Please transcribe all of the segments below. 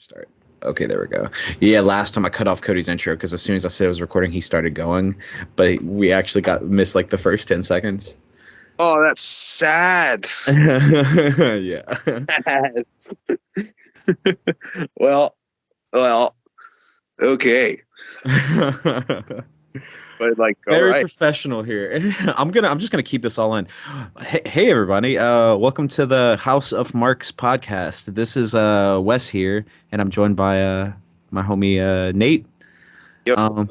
Start. Okay, there we go. Yeah, last time I cut off Cody's intro because as soon as I said I was recording, he started going, but we actually got missed like the first 10 seconds. Oh, that's sad. Yeah. Well, well, okay. But like, all Very right. professional here. I'm just gonna keep this all in. Hey everybody. Welcome to the House of Marks podcast. This is Wes here, and I'm joined by my homie Nate. Yep. Um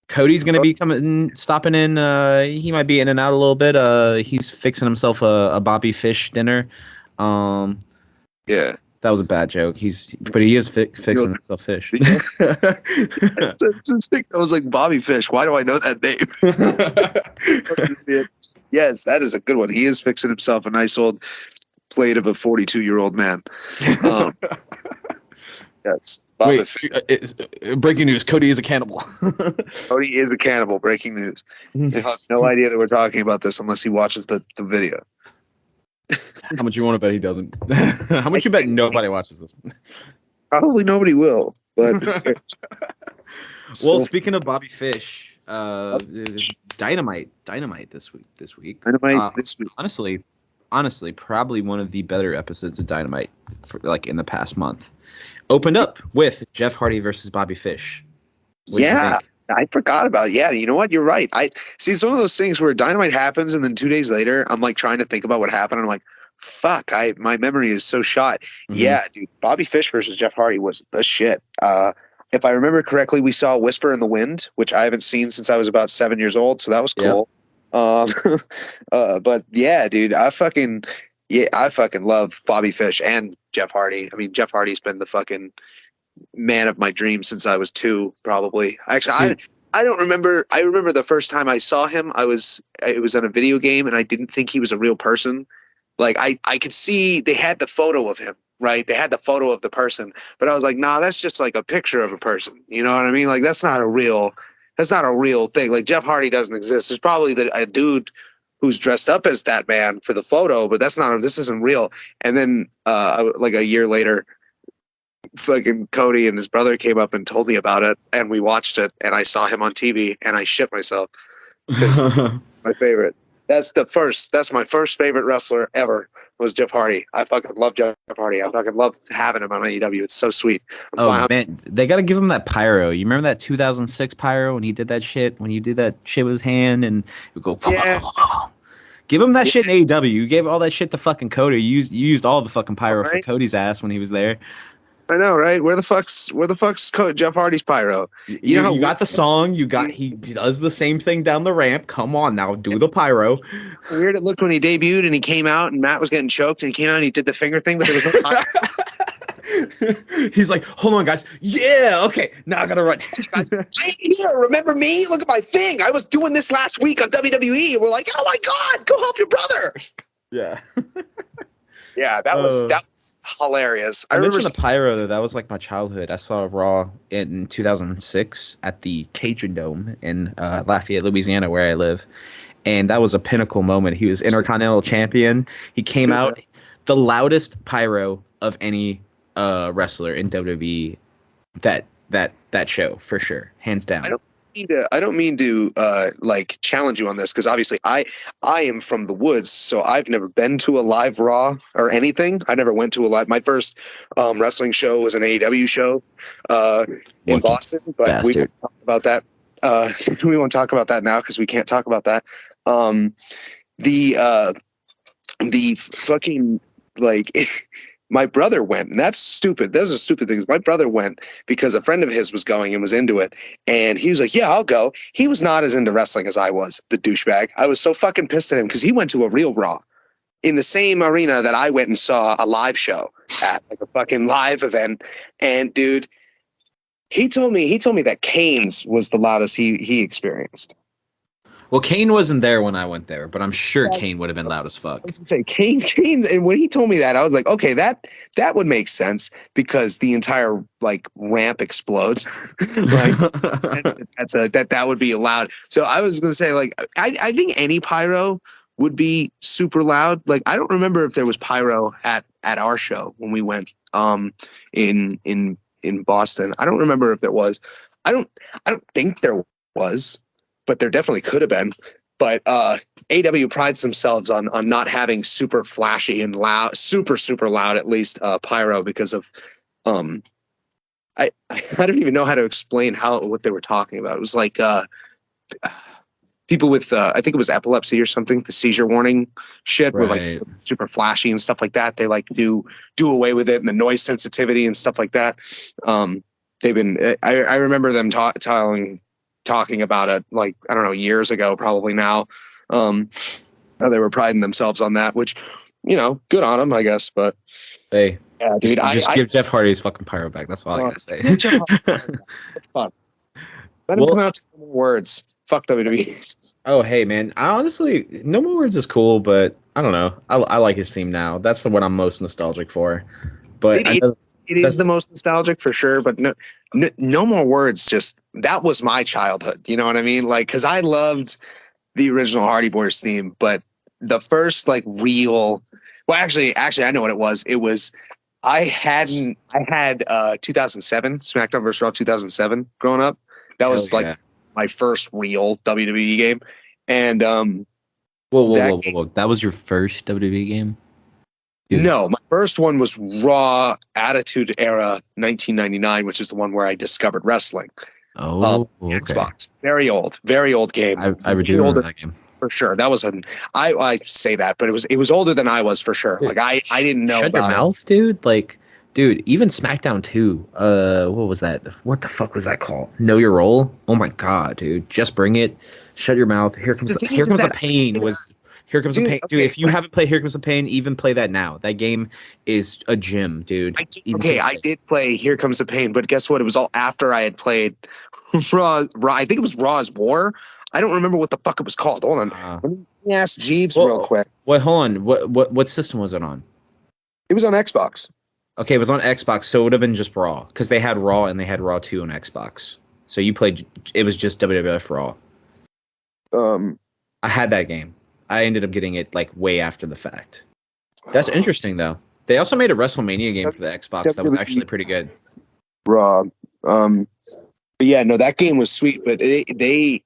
Cody's gonna be stopping in. He might be in and out a little bit. He's fixing himself a Bobby Fish dinner. Um, Yeah. that was a bad joke. But he is fixing himself fish. Yeah. I was like Bobby Fish. Why do I know that name? Yes, that is a good one. He is fixing himself a nice old plate of a 42-year-old man. Yes. Bobby Wait, Fish. breaking news: Cody is a cannibal. Cody is a cannibal. Breaking news. I have no idea that we're talking about this unless he watches the video. How much you want to bet he doesn't? How much you bet nobody watches this? Probably nobody will, but well, speaking of Bobby Fish, Dynamite this week. Dynamite this week. Honestly, probably one of the better episodes of Dynamite for like in the past month. Opened up with Jeff Hardy versus Bobby Fish. Yeah, I forgot about it. Yeah, you know what? You're right. I see. It's one of those things where Dynamite happens, and then 2 days later, I'm like trying to think about what happened. And I'm like, fuck, my memory is so shot. Mm-hmm. Yeah, dude, Bobby Fish versus Jeff Hardy was the shit. If I remember correctly, we saw Whisper in the Wind, which I haven't seen since I was about 7 years old, so that was cool. But yeah, dude, I fucking love Bobby Fish and Jeff Hardy. I mean, Jeff Hardy's been the fucking man of my dreams since I was 2, probably. Actually, I don't remember. I remember the first time I saw him, it was on a video game, and I didn't think he was a real person. Like I could see they had the photo of him, right? They had the photo of the person, but I was like, nah, that's just like a picture of a person. You know what I mean? Like that's not a real thing. Like Jeff Hardy doesn't exist. There's probably a dude who's dressed up as that man for the photo, but this isn't real. And then like a year later, fucking Cody and his brother came up and told me about it, and we watched it, and I saw him on TV, and I shit myself because my favorite. That's my first favorite wrestler ever was Jeff Hardy. I fucking love Jeff Hardy. I fucking love having him on AEW. It's so sweet. Man, they got to give him that pyro. You remember that 2006 pyro when he did that shit? When he did that shit with his hand and it would go. Yeah. Give him that shit in AEW. You gave all that shit to fucking Cody. You used all the fucking pyro for Cody's ass when he was there. I know, right? Where the fuck's Jeff Hardy's pyro? You got the song. He does the same thing down the ramp. Come on now, do the pyro. Weird it looked when he debuted and he came out and Matt was getting choked and he came out and he did the finger thing, but there was no He's like, hold on, guys. Yeah, okay. Now I gotta run. Guys, remember me? Look at my thing. I was doing this last week on WWE. We're like, oh my god, go help your brother. Yeah. Yeah, that was hilarious. I remember the pyro. That was like my childhood. I saw Raw in 2006 at the Cajun Dome in Lafayette, Louisiana, where I live, and that was a pinnacle moment. He was Intercontinental Champion. He came out the loudest pyro of any wrestler in WWE. That show for sure, hands down. I don't mean to like challenge you on this because obviously I am from the woods, so I've never been to a live Raw or anything. I never went to a live. My first wrestling show was an AEW show in Boston, but bastard. we won't talk about that. We won't talk about that now because we can't talk about that. The fucking like. My brother went, and that's stupid. Those are stupid things. My brother went because a friend of his was going and was into it. And he was like, yeah, I'll go. He was not as into wrestling as I was, the douchebag. I was so fucking pissed at him because he went to a real Raw in the same arena that I went and saw a live show at, like a fucking live event. And dude, he told me that Kane's was the loudest he experienced. Well, Kane wasn't there when I went there, but I'm sure Kane would have been loud as fuck. I was gonna say Kane, and when he told me that, I was like, okay, that would make sense because the entire like ramp explodes. Like that would be allowed. So I was gonna say, like, I think any pyro would be super loud. Like I don't remember if there was pyro at our show when we went in Boston. I don't remember if there was. I don't think there was, but there definitely could have been. But AW prides themselves on not having super flashy and loud, super loud at least pyro because of I don't even know how to explain what they were talking about. It was like people with I think it was epilepsy or something, the seizure warning shit were like super flashy and stuff like that. They like do away with it and the noise sensitivity and stuff like that. They've been I remember them talking about it like I don't know years ago probably now. How they were priding themselves on that, which good on them I guess. But hey, yeah, dude, just give Jeff Hardy his fucking pyro back. That's all I gotta say. It's fun. Let him come out to more words. Fuck WWE. Oh, hey, man. I honestly, No More Words is cool, but I don't know. I like his theme now. That's the one I'm most nostalgic for. But it is the most nostalgic for sure. But no More Words. Just that was my childhood. You know what I mean? Like, because I loved the original Hardy Boys theme, but the first like real. Well, actually, I know what it was. It was. I had 2007 SmackDown vs. Raw 2007 growing up. That was like my first real WWE game. And whoa. That was your first WWE game? Dude. No, my first one was Raw Attitude Era 1999, which is the one where I discovered wrestling. Oh, okay. Xbox. Very old game. I remember that game. For sure. That was I say that, but it was older than I was for sure. Dude, like I didn't know. Shut your mouth, dude. Like, dude, even SmackDown 2. What was that? What the fuck was that called? Know Your Role? Oh my god, dude. Just Bring It. Shut your mouth. Here Comes the Pain. Here Comes the Pain. Okay. Dude, if you haven't played Here Comes the Pain, even play that now. That game is a gem, dude. I did play Here Comes the Pain, but guess what? It was all after I had played Raw. I think it was Raw's War. I don't remember what the fuck it was called. Hold on. Let me ask Jeeves real quick. Wait, hold on. What system was it on? It was on Xbox. Okay, it was on Xbox, so it would have been just Raw because they had Raw and they had Raw 2 on Xbox. So you played. It was just WWF Raw. I had that game. I ended up getting it like way after the fact. That's interesting though. They also made a WrestleMania game for the Xbox that was actually pretty good. Raw. But yeah, no, that game was sweet. But they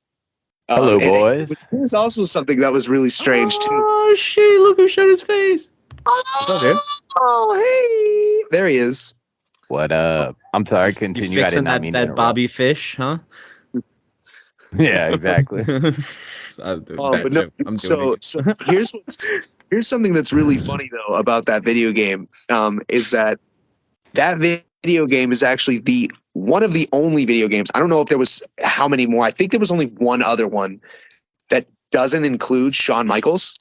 hello, boys. It was also something that was really strange too. Oh shit! Look who showed his face. Oh, hey, there he is. What up? I'm sorry. Continue. You fixing that Bobby Fish, huh? Yeah, exactly. Here's something that's really funny though about that video game. Is that video game is actually one of the only video games. I don't know if there was how many more. I think there was only one other one that doesn't include Shawn Michaels.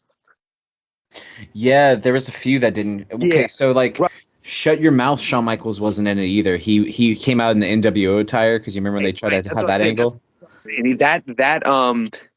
Yeah, there was a few that didn't. Okay, yeah. So like, right. Shut Your Mouth. Shawn Michaels wasn't in it either. He came out in the NWO attire because you remember when they tried to have that angle.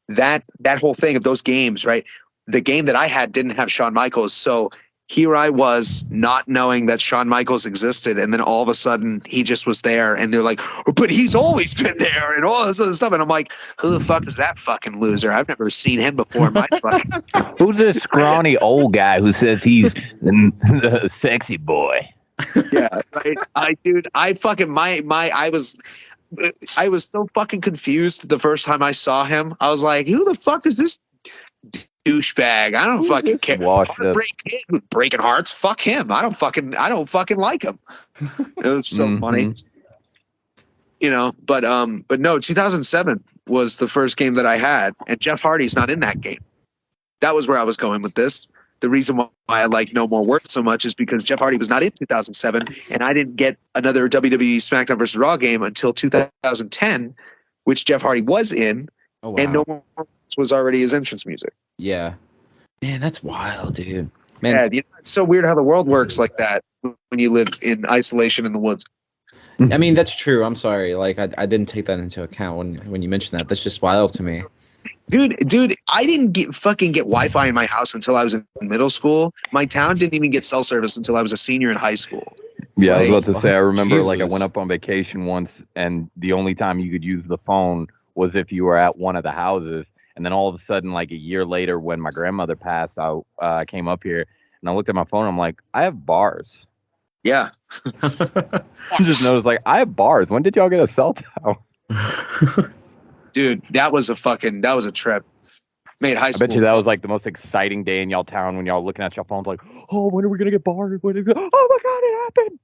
That whole thing of those games, right? The game that I had didn't have Shawn Michaels, so here I was not knowing that Shawn Michaels existed, and then all of a sudden he just was there, and they're like, "But he's always been there," and all this other stuff, and I'm like, "Who the fuck is that fucking loser? I've never seen him before in my fucking." Who's this scrawny old guy who says he's the sexy boy? Yeah, right. I was so fucking confused the first time I saw him. I was like, "Who the fuck is this douchebag? I don't fucking care. Breaking hearts. Fuck him. I don't fucking like him." It was so funny. But no, 2007 was the first game that I had, and Jeff Hardy's not in that game. That was where I was going with this. The reason why I like No More Words so much is because Jeff Hardy was not in 2007, and I didn't get another WWE SmackDown vs. Raw game until 2010, which Jeff Hardy was in, and No More Words was already his entrance music. Yeah. Man, that's wild, dude. Man, yeah, it's so weird how the world works like that when you live in isolation in the woods. I mean, that's true. I'm sorry. Like, I didn't take that into account when you mentioned that. That's just wild to me. Dude, I didn't get Wi-Fi in my house until I was in middle school. My town didn't even get cell service until I was a senior in high school. Yeah, I was about to say, I remember like I went up on vacation once, and the only time you could use the phone was if you were at one of the houses. And then all of a sudden, like a year later, when my grandmother passed, I came up here and I looked at my phone. I'm like, I have bars. Yeah. I just noticed, like, I have bars. When did y'all get a cell tower? Dude, that was a trip. Made high I school. bet you that was like the most exciting day in y'all town when y'all looking at your phones like, oh, when are we gonna get bars? Oh my god, it happened.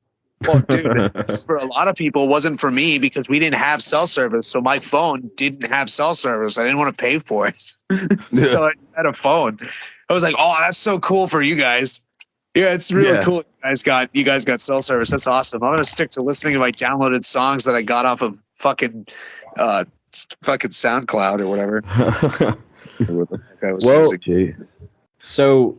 Well, dude, for a lot of people, it wasn't for me because we didn't have cell service. So my phone didn't have cell service. I didn't want to pay for it. So I had a phone. I was like, oh, that's so cool for you guys. Yeah, it's really cool. You guys got cell service. That's awesome. I'm gonna stick to listening to my downloaded songs that I got off of fucking SoundCloud or whatever. So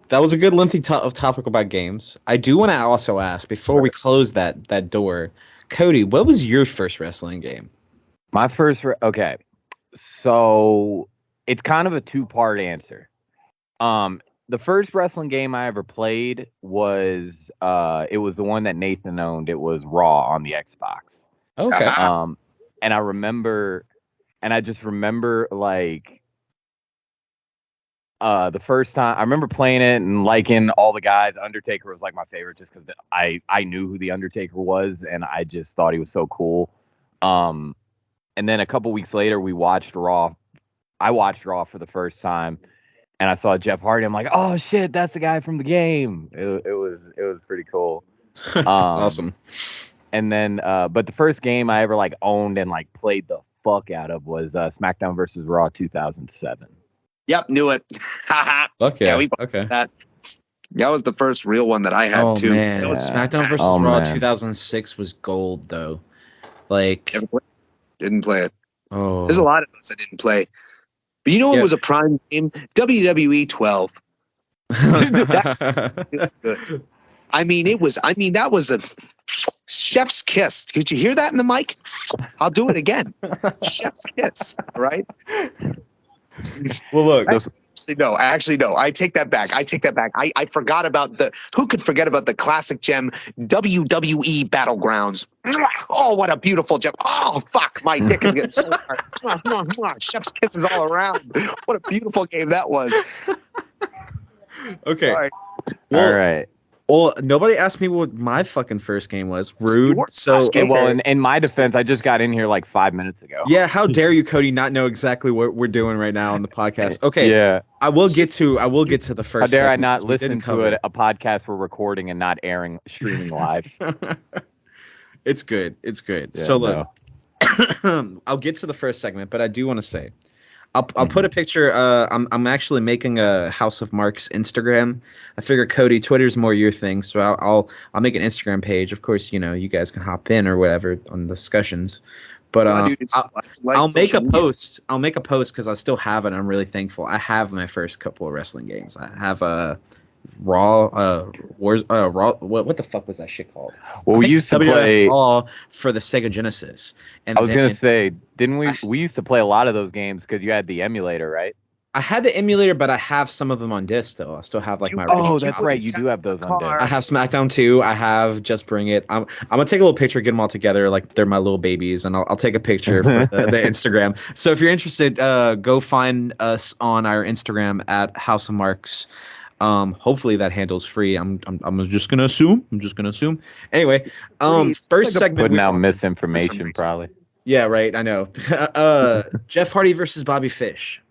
that was a good lengthy topic about games. I do want to also ask before we close that door, Cody, what was your first wrestling game? My first, okay, so it's kind of a two-part answer. The first wrestling game I ever played was it was the one that Nathan owned. It was Raw on the Xbox. Okay. And I just remember like the first time I remember playing it and liking all the guys. Undertaker was like my favorite just because I knew who the Undertaker was and I just thought he was so cool. And then a couple weeks later we watched Raw. I watched Raw for the first time. And I saw Jeff Hardy. I'm like, oh shit, that's the guy from the game. It was pretty cool. That's awesome. And then, but the first game I ever like owned and like played the fuck out of was SmackDown versus Raw 2007. Yep, knew it. Fuck yeah. Okay. That was the first real one that I had too. Man. SmackDown versus Raw 2006 was gold though. Like, didn't play it. Oh, there's a lot of those I didn't play. But you know what was a prime game? WWE 12. I mean, that was a chef's kiss. Did you hear that in the mic? I'll do it again. Chef's kiss, right? Well, look. Actually, no. I take that back. I forgot about who could forget about the classic gem WWE Battlegrounds. Oh, what a beautiful gem. Oh, fuck. My dick is getting so hard. Chef's kisses all around. What a beautiful game that was. Okay. All right. Well, nobody asked me what my fucking first game was. Rude. So, okay. Well, in my defense, I just got in here like 5 minutes ago. Yeah, how dare you, Cody, not know exactly what we're doing right now on the podcast? Okay. Yeah. I will get to the first. How dare I not listen to a podcast we're recording and not streaming live? It's good. Yeah, so look, I'll get to the first segment, but I do want to say, I'll put a picture. I'm actually making a House of Marks Instagram. I figure, Cody, Twitter's more your thing, so I'll make an Instagram page. Of course, you guys can hop in or whatever on discussions. But I'll make a post. I'll make a post because I still have it. I'm really thankful. I have my first couple of wrestling games. I have Raw, Raw. What the fuck was that shit called? Well, we used to play Raw for the Sega Genesis. And I was gonna say, didn't we? We used to play a lot of those games because you had the emulator, right? I had the emulator, but I have some of them on disc though. I still have like my original. Oh, that's right. You do have those on disc. I have SmackDown 2. I have Just Bring It. I'm gonna take a little picture, get them all together like they're my little babies, and I'll take a picture for the Instagram. So if you're interested, go find us on our Instagram at House of Marks. Hopefully that handle's free. I'm just gonna assume. Anyway, first segment. Putting out misinformation, probably. Yeah, right. I know. Jeff Hardy versus Bobby Fish.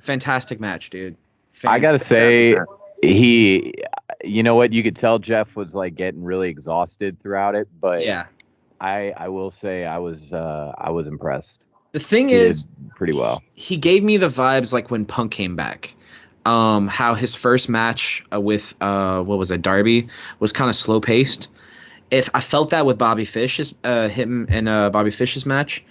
Fantastic match, dude. I gotta say, you know what? You could tell Jeff was like getting really exhausted throughout it, but yeah, I will say I was impressed. The thing is, pretty well. He gave me the vibes like when Punk came back. How his first match with Darby was kind of slow paced. If I felt that with Bobby Fish's him and Bobby Fish's match.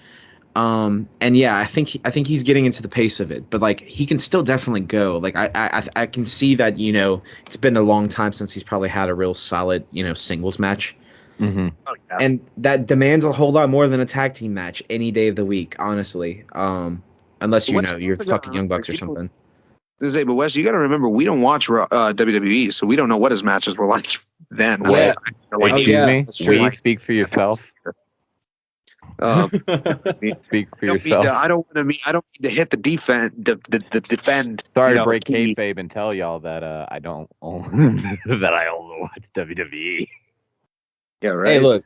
And yeah, I think he's getting into the pace of it, but like he can still definitely go. Like I can see that, it's been a long time since he's probably had a real solid, singles match. Mm-hmm. Oh, yeah. And that demands a whole lot more than a tag team match any day of the week, honestly. Unless you're fucking Young Bucks or something. But Wes, you got to remember, we don't watch WWE, so we don't know what his matches were like then. Excuse me. Will you speak for yourself? Speak for I don't yourself. I don't need to hit the defense. The defend. Sorry you to know, break kayfabe and tell y'all that I don't own that I also watch WWE. Yeah, right. Hey, look,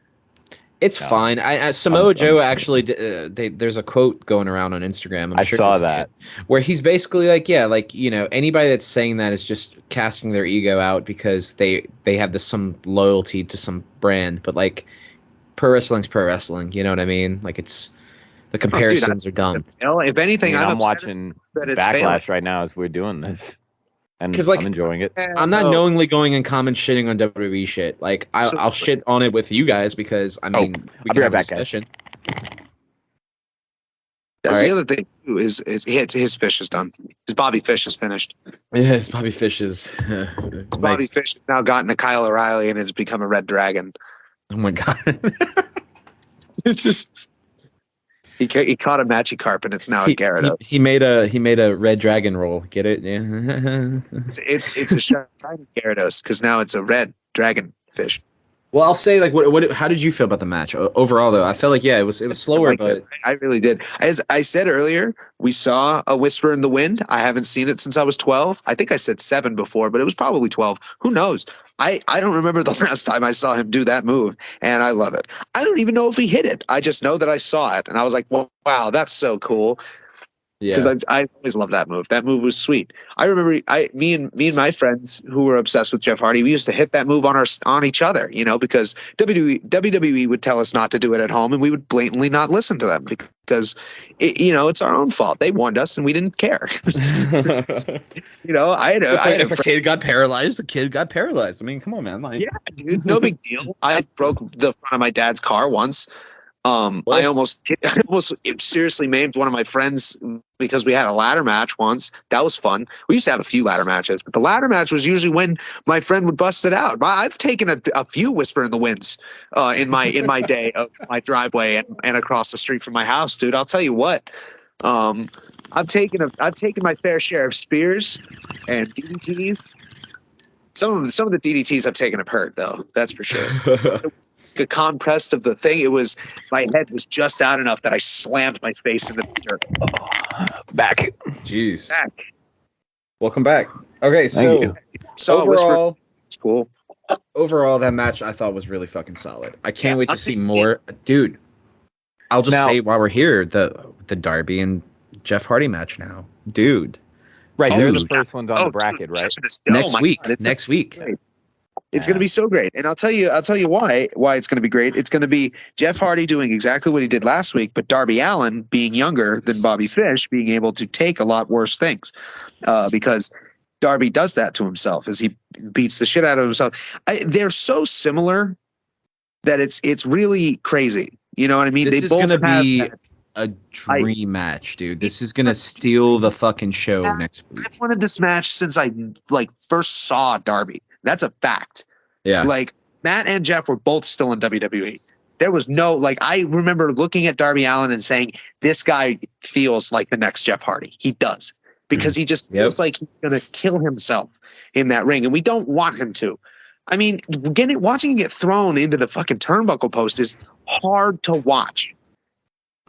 it's No. fine. Samoa Joe actually, there's a quote going around on Instagram. I'm I sure saw you'll see that. it, where he's basically like, yeah, like, you know, anybody that's saying that is just casting their ego out because they have some loyalty to some brand. But like, pro wrestling's pro wrestling. You know what I mean? Like, it's the comparisons are dumb. You know, if anything, I mean, I'm upset watching that it's Backlash failing. right now as we're doing this, and 'Cause, like, I'm enjoying it. I'm not knowingly going and comment shitting on WWE shit. Like, I'll shit on it with you guys because I mean we I'll can be have right a back, guys. discussion. That's All the right. other thing too. Is his fish is done. His Bobby Fish is finished. Yes, Bobby Fish is Bobby nice. Fish has now gotten to Kyle O'Reilly and has become a Red Dragon. Oh my god. It's just he caught a Magikarp and it's now a Gyarados. He made a red dragon roll. Get it? Yeah. It's a shiny Gyarados because now it's a red dragon fish. Well, I'll say, like, what how did you feel about the match overall? Though I felt like, yeah, it was slower, but I really did. As I said earlier, we saw a Whisper in the Wind. I haven't seen it since I was 12. I think I said 7 before, but it was probably 12. Who knows? I don't remember the last time I saw him do that move, and I love it. I don't even know if he hit it. I just know that I saw it, and I was like, well, wow, that's so cool. Because yeah, I always loved that move. That move was sweet. I remember me and my friends who were obsessed with Jeff Hardy, we used to hit that move on each other, you know, because WWE would tell us not to do it at home, and we would blatantly not listen to them because it's our own fault. They warned us, and we didn't care. You know, I had if a kid got paralyzed, the kid got paralyzed. I mean, come on, man. Like, yeah, dude, no big deal. I broke the front of my dad's car once. I almost seriously maimed one of my friends because we had a ladder match once. That was fun. We used to have a few ladder matches, but the ladder match was usually when my friend would bust it out. I've taken a few Whisper in the Winds in my day of my driveway and across the street from my house, dude. I'll tell you what. I've taken my fair share of spears and DDTs. Some of the DDTs I've taken have hurt though. That's for sure. A compressed of the thing. It was my head was just out enough that I slammed my face in the dirt. Back. Jeez. Back. Welcome back. Okay, Thank you. So overall, it's cool. Overall, that match I thought was really fucking solid. I can't wait to I'll see take more, dude. I'll just Now- say while we're here, the Darby and Jeff Hardy match now, dude. Right, they're the Dude. first ones on the bracket, right? Next week. Next week. It's going to be so great, and I'll tell you why it's going to be great. It's going to be Jeff Hardy doing exactly what he did last week, but Darby Allin being younger than Bobby Fish, being able to take a lot worse things, because Darby does that to himself as he beats the shit out of himself. They're so similar that it's really crazy. You know what I mean? This They is both gonna have be that. a dream match, dude. This is gonna steal the fucking show next week. I've wanted this match since I first saw Darby. That's a fact. Yeah. Like Matt and Jeff were both still in WWE. There was no I remember looking at Darby Allin and saying, this guy feels like the next Jeff Hardy. He does. Because he just feels like he's gonna kill himself in that ring. And we don't want him to. I mean, watching him get thrown into the fucking turnbuckle post is hard to watch.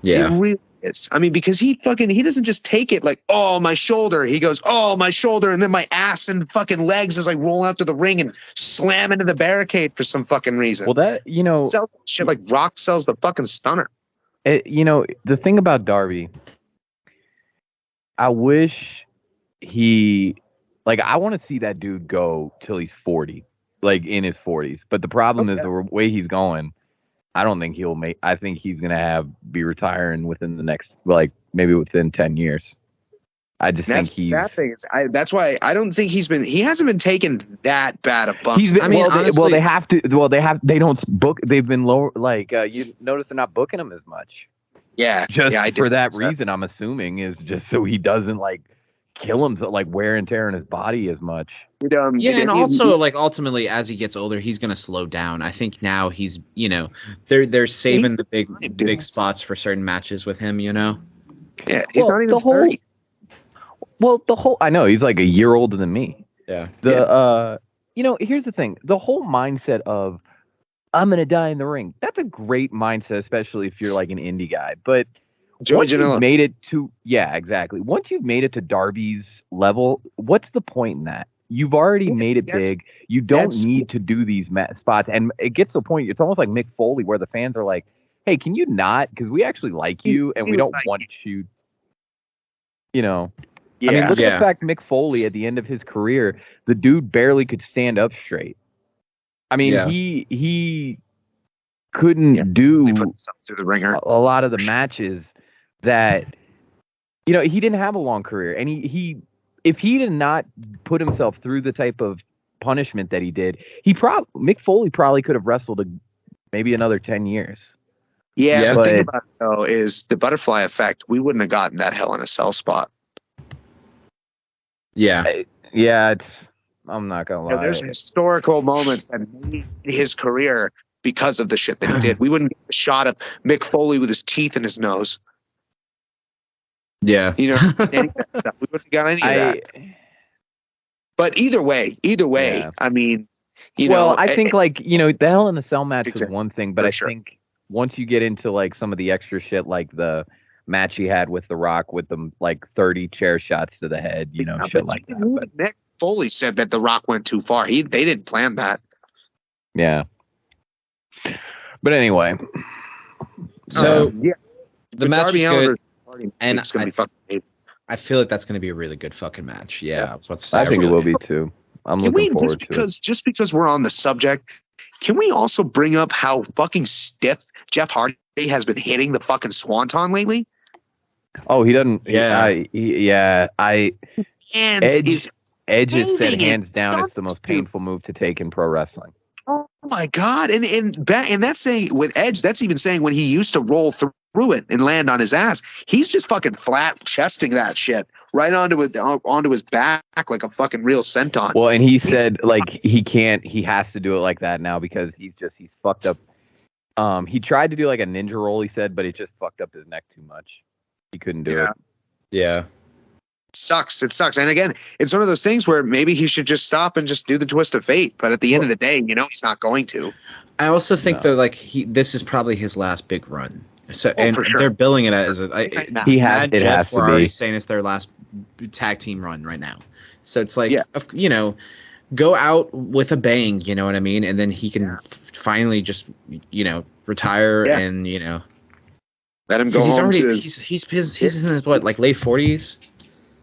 Yeah. It really is. I mean, because he doesn't just take it like, oh, my shoulder. He goes, oh, my shoulder, and then my ass and fucking legs as I roll out to the ring and slam into the barricade for some fucking reason. Well, that, sells shit like Rock sells the fucking stunner. The thing about Darby, I wish I want to see that dude go till he's 40, like in his 40s. But the problem is the way he's going. I don't think he'll make. I think he's gonna be retiring within the next, maybe within 10 years. I just think he's. Sad thing is, that's why I don't think he hasn't been taking that bad of bumps. Honestly, they have to. Well, they don't book. They've been lower. You notice they're not booking him as much. Yeah, for that reason, I'm assuming is just so he doesn't kill him, wear and tear in his body as much. And also ultimately as he gets older, he's gonna slow down. I think now he's they're saving the big spots for certain matches with him. Yeah, he's not even 30. I know he's like a year older than me. Yeah. Here's the thing: the whole mindset of I'm gonna die in the ring. That's a great mindset, especially if you're like an indie guy. But Joey once you've Janela. made it to, yeah, exactly. Once you've made it to Darby's level, what's the point in that? You've already made it big. You don't need to do these spots. And it gets to a point, it's almost like Mick Foley, where the fans are like, hey, can you not? Because we actually like you and we don't want you, you know. Yeah. I mean, look at the fact Mick Foley, at the end of his career, the dude barely could stand up straight. I mean, he couldn't do through the ringer. a lot of the matches that, you know, he didn't have a long career. And he if he did not put himself through the type of punishment that he did, Mick Foley probably could have wrestled maybe another 10 years. Yeah, the thing about it, though, is the butterfly effect. We wouldn't have gotten that Hell in a Cell spot. Yeah. I'm not going to lie. There's historical moments that made his career because of the shit that he did. We wouldn't get a shot of Mick Foley with his teeth in his nose. Yeah. You know, any of that stuff. We wouldn't have got any of that. But either way, I mean, I think like, you know, the Hell in a Cell match was one thing, but I think once you get into like some of the extra shit, like the match he had with The Rock with them like 30 chair shots to the head, you know, shit like that. But Mick Foley said that The Rock went too far. They didn't plan that. Yeah. But anyway. So the match Darby is good. And it's gonna be fucking amazing. I feel like that's going to be a really good fucking match. Yeah, I was about to say. I think it will be too. I'm looking forward to it. Just because we're on the subject, can we also bring up how fucking stiff Jeff Hardy has been hitting the fucking Swanton lately? Oh, he doesn't. Yeah. Edge has said hands down it's the most painful move to take in pro wrestling. Oh my god! And that's saying with Edge, that's even saying when he used to roll through it and land on his ass, he's just fucking flat chesting that shit right onto his back like a fucking real senton. Well, and he said like he has to do it like that now because he's fucked up. He tried to do like a ninja roll, he said, but it just fucked up his neck too much. He couldn't do it. Yeah. It sucks. And again, it's one of those things where maybe he should just stop and just do the twist of fate. But at the end of the day, you know, he's not going to. I also think that like this is probably his last big run. So they're billing it as has to be saying it's their last tag team run right now. So it's like, you know, go out with a bang, you know what I mean? And then he can finally just, you know, retire and, you know, let him go home. He's in his what, like late 40s?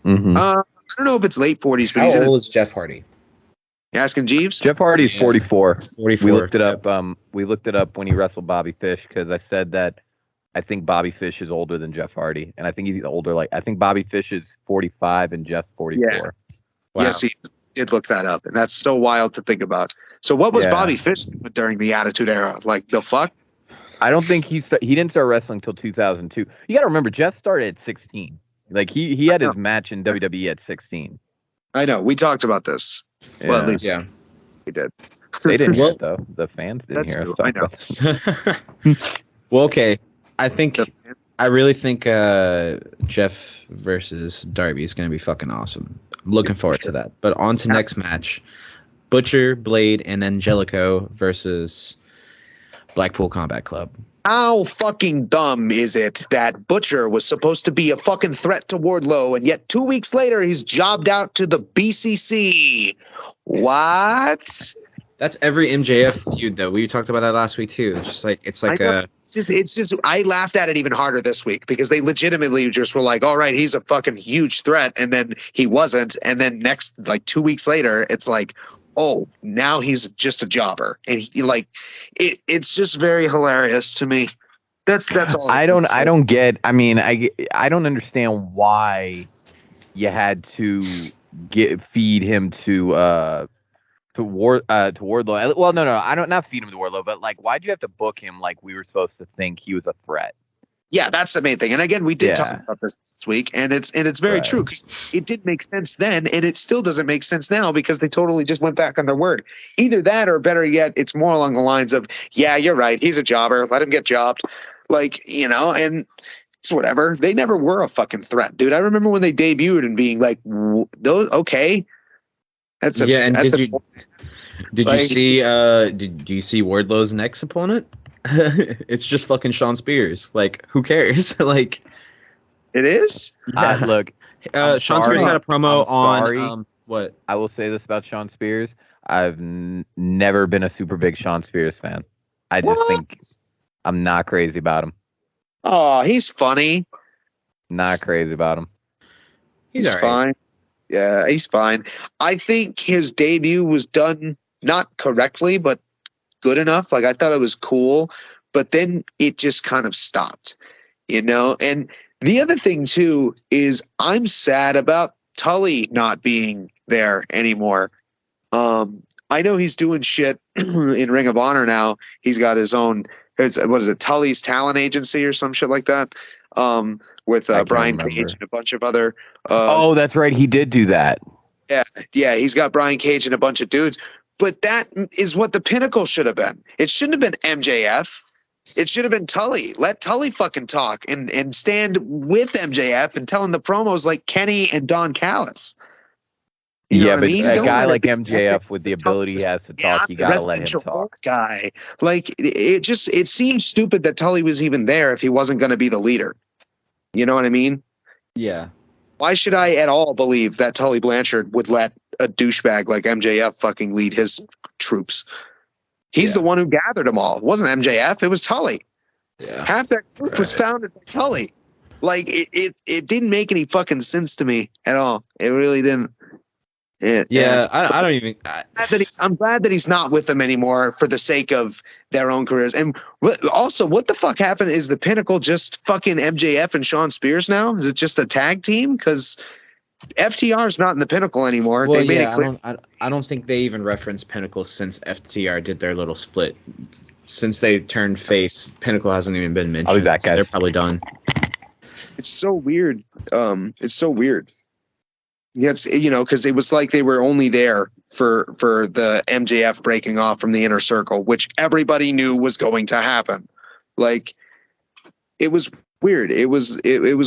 Mm-hmm. I don't know if it's late 40s, but how old is Jeff Hardy? You asking Jeeves? Jeff Hardy's 44. 44. We looked it up. We looked it up when he wrestled Bobby Fish because I said that I think Bobby Fish is older than Jeff Hardy, and I think he's older. Like I think Bobby Fish is 45 and Jeff's 44. Yeah. Wow. Yes, he did look that up, and that's so wild to think about. So, what was Bobby Fish doing during the Attitude Era? Like the fuck? I don't think he didn't start wrestling until 2002. You got to remember, Jeff started at 16. Like he had his match in WWE at 16. I know. We talked about this. Yeah. Well, at least we did. They didn't hear it though. The fans didn't hear us talk about it. Well, okay. I really think Jeff versus Darby is going to be fucking awesome. I'm looking forward to that. But on to next match. Butcher, Blade, and Angelico versus Blackpool Combat Club. How fucking dumb is it that Butcher was supposed to be a fucking threat to Wardlow, and yet 2 weeks later he's jobbed out to the BCC? What? That's every MJF feud, though. We talked about that last week too. It's just. I laughed at it even harder this week because they legitimately just were like, "All right, he's a fucking huge threat," and then he wasn't, and then next, like 2 weeks later, it's like, oh, now he's just a jobber, and it's just very hilarious to me. That's all. I don't get. I mean, I don't understand why you had to feed him to Wardlow. Well, no, I don't not feed him to Wardlow, but like, why'd you have to book him like we were supposed to think he was a threat? Yeah, that's the main thing. And again, we did talk about this week, and it's very true because it did make sense then, and it still doesn't make sense now because they totally just went back on their word. Either that, or better yet, it's more along the lines of, yeah, you're right, he's a jobber, let him get jobbed, like, you know, and it's whatever. They never were a fucking threat, dude. I remember when they debuted and being like, those okay. That's a Yeah, and that's did you Like- see did you see Wardlow's next opponent? It's just fucking Sean Spears. Like, who cares? Like, it is. Look, I'm Sean Spears sorry. had a promo I'm sorry. on what? I will say this about Sean Spears. I've never been a super big Sean Spears fan. I just What? think I'm not crazy about him. Oh, he's funny. Not crazy about him. He's all right. fine. Yeah, he's fine. I think his debut was done not correctly, but good enough. Like, I thought it was cool, but then it just kind of stopped, you know? And the other thing too is I'm sad about Tully not being there anymore. I know he's doing shit in Ring of Honor now. He's got his own, what is it, Tully's Talent Agency or some shit like that. With I can't Brian remember. Cage and a bunch of other. Oh, that's right. He did do that. Yeah, he's got Brian Cage and a bunch of dudes. But that is what the Pinnacle should have been. It shouldn't have been MJF. It should have been Tully. Let Tully fucking talk and stand with MJF and tell him the promos like Kenny and Don Callis. You know Yeah, what but I mean? a Don't guy let it like be MJF with the ability he has to talk, you the gotta let him residential talk. guy. Like, it seems stupid that Tully was even there if he wasn't going to be the leader. You know what I mean? Yeah. Why should I at all believe that Tully Blanchard would let a douchebag like MJF fucking lead his troops? He's Yeah. the one who gathered them all. It wasn't MJF. It was Tully. Yeah. Half that group was founded by Tully. Like, it didn't make any fucking sense to me at all. It really didn't. Yeah, I don't even. I'm glad that he's not with them anymore for the sake of their own careers. And also, what the fuck happened? Is the Pinnacle just fucking MJF and Sean Spears now? Is it just a tag team? Because FTR is not in the Pinnacle anymore. Well, they made yeah, it clear. I don't think they even referenced Pinnacle since FTR did their little split. Since they turned face, Pinnacle hasn't even been mentioned. I'll be back, guys. They're probably done. It's so weird. It's so weird. Yeah, it's, you know, because it was like they were only there for the MJF breaking off from the Inner Circle, which everybody knew was going to happen. Like, it was weird. It was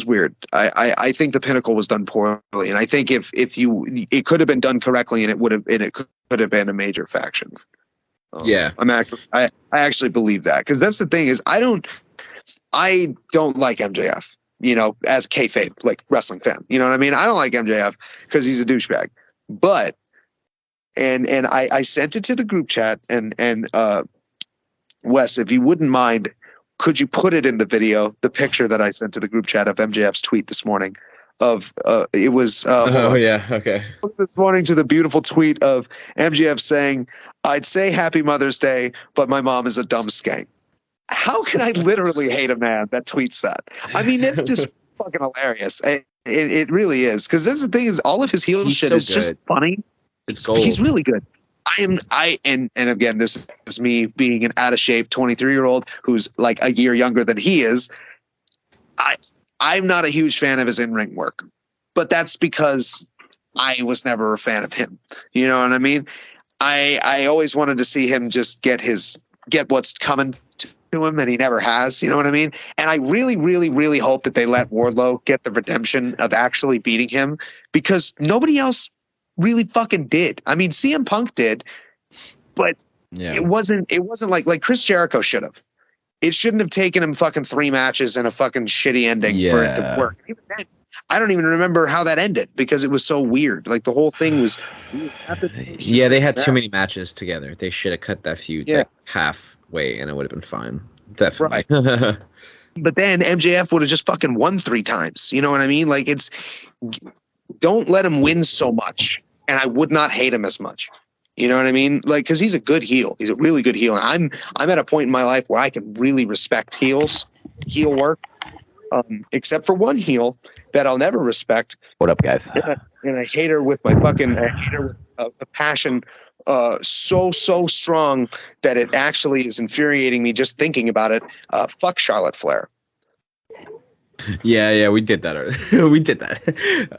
weird. I think the Pinnacle was done poorly, and I think if it could have been done correctly, and it could have been a major faction. Yeah. I actually believe that, because that's the thing is I don't like MJF. You know, as kayfabe, like wrestling fan, you know what I mean? I don't like MJF because he's a douchebag. But and I sent it to the group chat, and Wes, if you wouldn't mind, could you put it in the video, the picture that I sent to the group chat of MJF's tweet this morning? Of it was Oh yeah, okay. this morning to the beautiful tweet of MJF saying, "I'd say Happy Mother's Day, but my mom is a dumb skank." How can I literally hate a man that tweets that? I mean, it's just fucking hilarious. It really is. Because that's the thing is, all of his heel He's shit so is just good. funny. It's gold. He's really good. And again, this is me being an out of shape 23-year-old who's like a year younger than he is. I'm not a huge fan of his in-ring work, but that's because I was never a fan of him. You know what I mean? I always wanted to see him just get what's coming to him, and he never has. You know what I mean? And I really, really, really hope that they let Wardlow get the redemption of actually beating him, because nobody else really fucking did. I mean, CM Punk did, but Yeah. it wasn't like Chris Jericho should have. It shouldn't have taken him fucking 3 matches and a fucking shitty ending for it to Yeah. work. Even then, I don't even remember how that ended because it was so weird. Like, the whole thing was. Yeah, they had too many matches together. They should have cut that feud Yeah. like halfway, and it would have been fine. Definitely. But then MJF would have just fucking won 3 times. You know what I mean? Like, don't let him win so much, and I would not hate him as much. You know what I mean? Like, because he's a good heel. He's a really good heel. And I'm at a point in my life where I can really respect heel work, except for one heel that I'll never respect. What up, guys? And I hate her with a passion so strong that it actually is infuriating me just thinking about it. Fuck Charlotte Flair. Yeah, we did that already. We did that.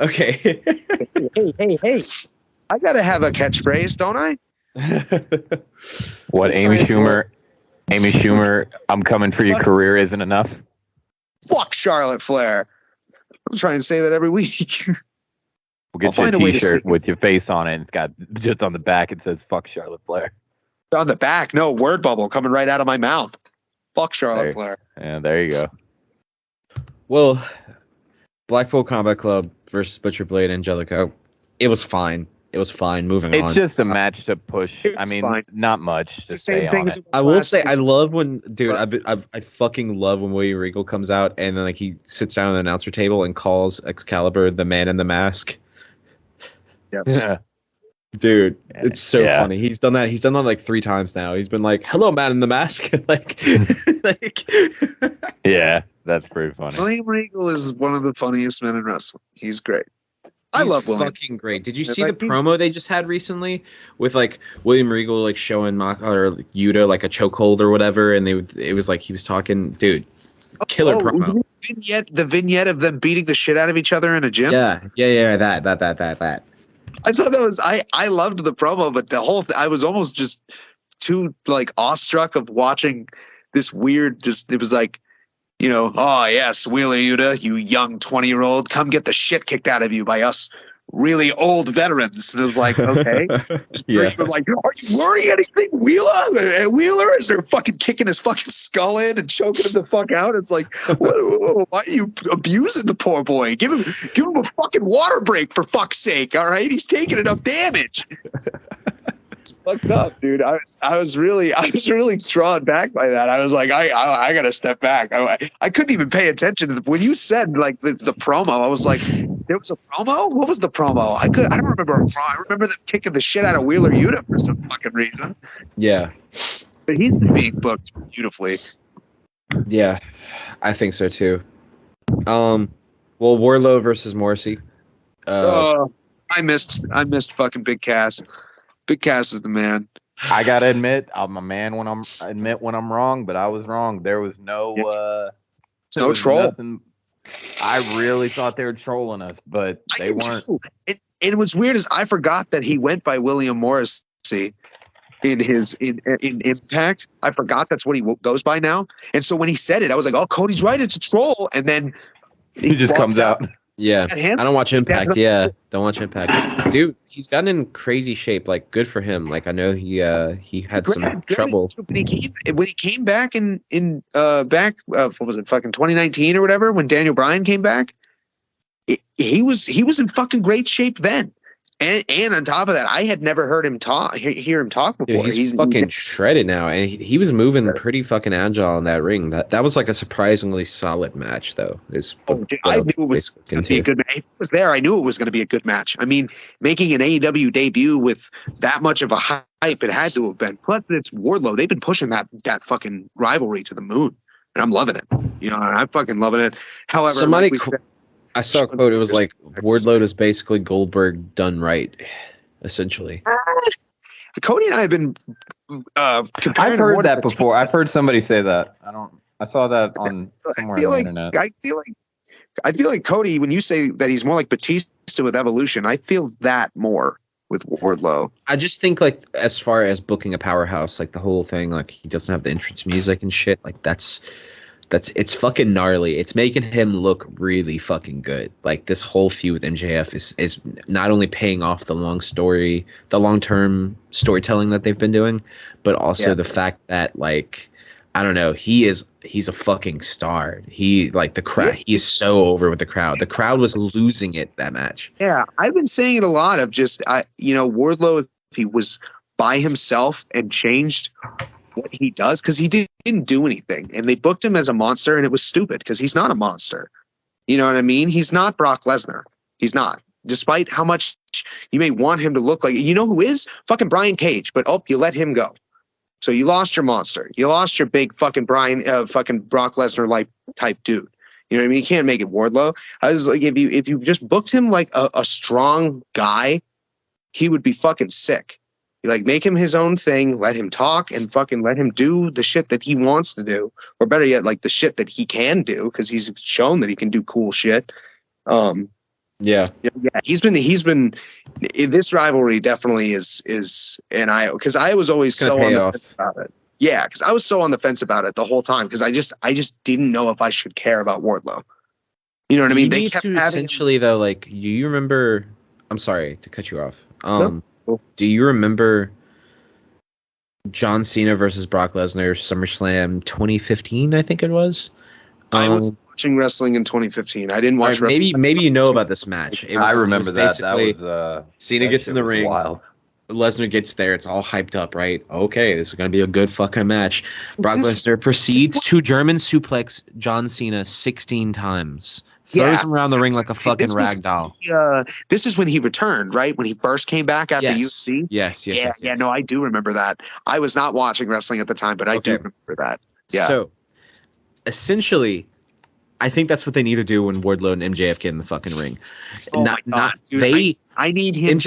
Okay. Hey. I gotta have a catchphrase, don't I? What, Amy Schumer, I'm coming for your career isn't enough? Fuck Charlotte Flair. I'm trying to say that every week. We'll get you a T-shirt with your face on it. And it's got just on the back. It says "Fuck Charlotte Flair." On the back, no word bubble coming right out of my mouth. Fuck Charlotte Flair. Yeah, there you go. Well, Blackpool Combat Club versus Butcher Blade Angelico. It was fine. It was fine. Moving on. It's just a match to push. I mean, fine. Not much It's to the same say thing on as it. I will say I love when, dude. I fucking love when William Regal comes out and then like he sits down at the announcer table and calls Excalibur the Man in the Mask. Yes. Yeah. Dude, it's so funny. He's done that. He's done that like 3 times now. He's been like, "Hello, Man in the Mask." like. Yeah, that's pretty funny. William Regal is one of the funniest men in wrestling. He's great. I love William. Fucking great. Did you see the promo they just had recently with like William Regal like showing Yuta like a chokehold or whatever, and it was like he was talking, dude, killer promo. The vignette of them beating the shit out of each other in a gym. Yeah, that. I thought that was I loved the promo, but the whole I was almost just too like awestruck of watching this weird. Just it was like, you know, oh yes, Wheeler Yuta, you young 20-year-old, come get the shit kicked out of you by us really old veterans. And it was like, okay, yeah. Like, are you worrying anything, Wheeler? Wheeler is there fucking kicking his fucking skull in and choking him the fuck out? It's like, why are you abusing the poor boy? Give him a fucking water break for fuck's sake. All right, he's taking enough damage. It's fucked up, dude. I was really drawn back by that. I was like, I gotta step back. I couldn't even pay attention to when you said like the promo. I was like, there was a promo. What was the promo? I don't remember. I remember them kicking the shit out of Wheeler Yuta for some fucking reason. Yeah, but he's being booked beautifully. Yeah, I think so too. Well, Wardlow versus Morrissey. I missed fucking Big Cass. Big Cass is the man. I gotta admit, I'm a man when I'm wrong, but I was wrong. There was no troll. Nothing. I really thought they were trolling us, but they weren't. And what's weird is I forgot that he went by William Morrissey in Impact. I forgot that's what he goes by now. And so when he said it, I was like, "Oh, Cody's right. It's a troll." And then he just comes out. Yeah, I don't watch Impact. Yeah, don't watch Impact. Dude, he's gotten in crazy shape. Like, good for him. Like, I know he had some trouble when he came back what was it, fucking 2019 or whatever, when Daniel Bryan came back. He was in fucking great shape then. And on top of that, I had never heard him hear him talk before. Dude, he's fucking shredded now, and he was moving pretty fucking agile in that ring. That was like a surprisingly solid match, though. I knew it was going to be a good match. It was there. I knew it was going to be a good match. I mean, making an AEW debut with that much of a hype, it had to have been. Plus, it's Wardlow. They've been pushing that fucking rivalry to the moon, and I'm loving it. You know, I'm fucking loving it. However, I saw a quote. It was like Wardlow is basically Goldberg done right, essentially. Cody and I have been. I've heard that before. I've heard somebody say that. I saw that on somewhere on the internet. I feel like Cody, when you say that he's more like Batista with Evolution, I feel that more with Wardlow. I just think like as far as booking a powerhouse, like the whole thing, like he doesn't have the entrance music and shit. Like it's fucking gnarly. It's making him look really fucking good. Like this whole feud with MJF is not only paying off the long-term storytelling that they've been doing, but also the fact that like, I don't know, he's a fucking star. He like the crowd. He's so over with the crowd. The crowd was losing it that match. Yeah, I've been saying it a lot of just Wardlow, if he was by himself and changed what he does, because he didn't do anything, and they booked him as a monster, and it was stupid because he's not a monster. You know what I mean? He's not Brock Lesnar. He's not. Despite how much you may want him to look like, you know who is? Fucking Brian Cage. But you let him go. So you lost your monster. You lost your big fucking fucking Brock Lesnar like type dude. You know what I mean? You can't make it Wardlow. I was like, if you just booked him like a strong guy, he would be fucking sick. Like, make him his own thing, let him talk, and fucking let him do the shit that he wants to do. Or better yet, like the shit that he can do, because he's shown that he can do cool shit. Yeah, he's been this rivalry definitely is because I was always so on the fence about it. Yeah, because I was so on the fence about it the whole time, because I just didn't know if I should care about Wardlow. You know what I mean? They kept essentially though, like, you remember I'm sorry to cut you off. Cool. Do you remember John Cena versus Brock Lesnar SummerSlam 2015? I think it was. I was watching wrestling in 2015. I didn't watch wrestling. Maybe you know about this match. I remember that. That basically was Cena that gets shit in the was ring. Wild. Lesnar gets there. It's all hyped up, right? Okay, this is going to be a good fucking match. Brock Lesnar proceeds to German suplex John Cena 16 times. Throws him around the ring like a fucking rag doll. This is when he returned, right? When he first came back after UFC? Yes. Yeah, no, I do remember that. I was not watching wrestling at the time, but I do remember that. Yeah. So, essentially, I think that's what they need to do when Wardlow and MJF get in the fucking ring. Oh my God, dude, I need him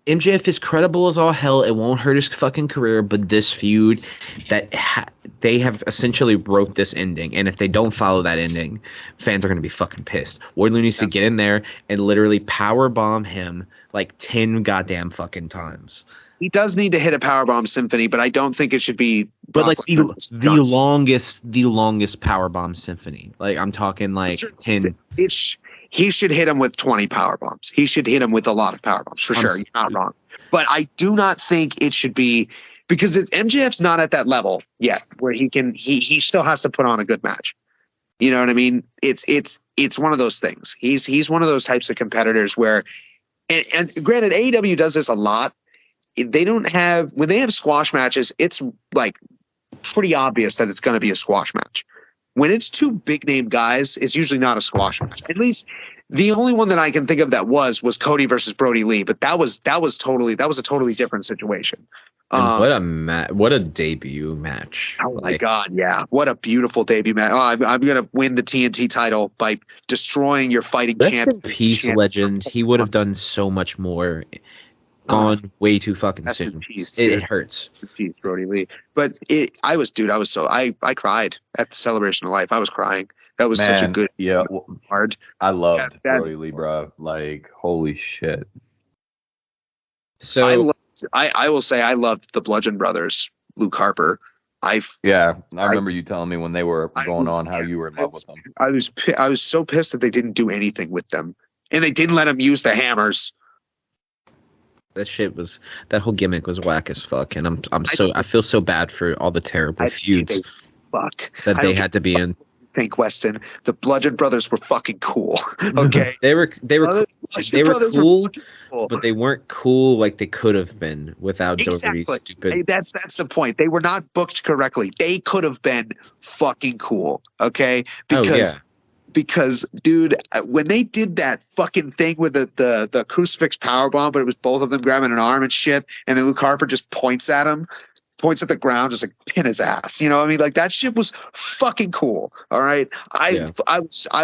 MJF is credible as all hell. It won't hurt his fucking career, but this feud that they have essentially wrote this ending, and if they don't follow that ending, fans are going to be fucking pissed. Wardlow needs to get in there and literally power bomb him like 10 goddamn fucking times. He does need to hit a powerbomb symphony, but I don't think it should be. But like the longest powerbomb symphony. Like I'm talking like 10. He should hit him with 20 power bombs. He should hit him with a lot of power bombs for sure. You're not wrong. But I do not think it should be, because MJF's not at that level yet where he still has to put on a good match. You know what I mean? It's one of those things. He's one of those types of competitors where, and granted, AEW does this a lot. They don't have, when they have squash matches, it's like pretty obvious that it's going to be a squash match. When it's two big name guys, it's usually not a squash match. At least the only one that I can think of that was Cody versus Brody Lee, but that was a totally different situation. What a debut match! Oh my God, yeah! What a beautiful debut match! Oh, I'm gonna win the TNT title by destroying your fighting champion. Rest in peace, legend. He would have done so much more. Gone way too fucking soon. It hurts. Peace, Brody Lee. But I cried at the Celebration of Life. I was crying. That was such a good hard. I loved Brody Lee, bro. Like, holy shit. So I will say I loved the Bludgeon Brothers, Luke Harper. I remember you telling me when they were going on how you were in love with them. I was so pissed that they didn't do anything with them, and they didn't let them use the hammers. That whole gimmick was whack as fuck, and I feel so bad for all the terrible feuds that they had to be in. Think Weston, the Bludgeon Brothers were fucking cool. Okay, they were cool, but they weren't cool like they could have been without Doherty's stupid. Hey, that's the point. They were not booked correctly. They could have been fucking cool. Okay, because, dude, when they did that fucking thing with the crucifix powerbomb, but it was both of them grabbing an arm and shit, and then Luke Harper just points at the ground, just like pin his ass. You know what I mean? Like, that shit was fucking cool. All right. I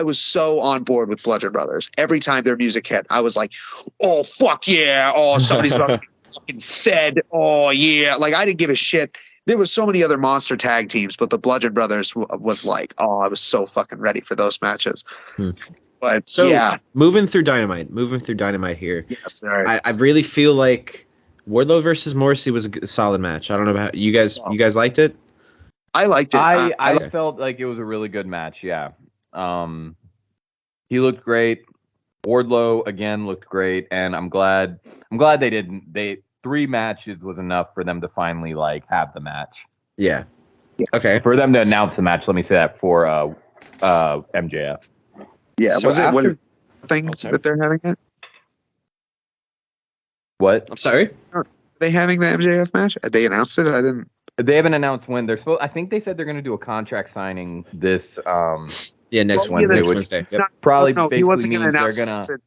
was so on board with Bludgeon Brothers. Every time their music hit, I was like, oh, fuck yeah. Oh, somebody's about to be fucking fed. Oh, yeah. Like, I didn't give a shit. There was so many other monster tag teams, but the Bludgeon Brothers was like, oh, I was so fucking ready for those matches. But moving through Dynamite here. Yes, sir. I really feel like Wardlow versus Morrissey was a solid match. I don't know about you guys. You guys liked it? I liked it. I felt like it was a really good match. Yeah. He looked great. Wardlow again looked great, and I'm glad they didn't. 3 matches was enough for them to finally like have the match. Yeah. Okay. For them to announce the match, let me say that for MJF. Yeah. So was it what thing that they're having it? What? I'm sorry. Are they having the MJF match? They announced it. I didn't. They haven't announced when they're supposed. I think they said they're going to do a contract signing this. Next Wednesday. Probably. No, he wasn't going to announce to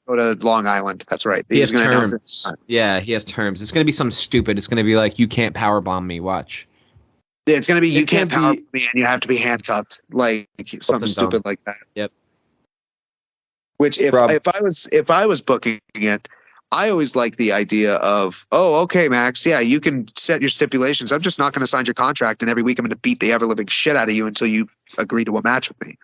go to Long Island. That's right. He has terms. Yeah, he has terms. It's going to be something stupid. It's going to be like, you can't powerbomb me. Watch. Yeah, it's going to be you can't powerbomb me, and you have to be handcuffed. Like something stupid like that. Yep. Which if I was booking it, I always like the idea of, oh, okay, Max, yeah, you can set your stipulations. I'm just not going to sign your contract, and every week I'm going to beat the ever-living shit out of you until you agree to a match with me.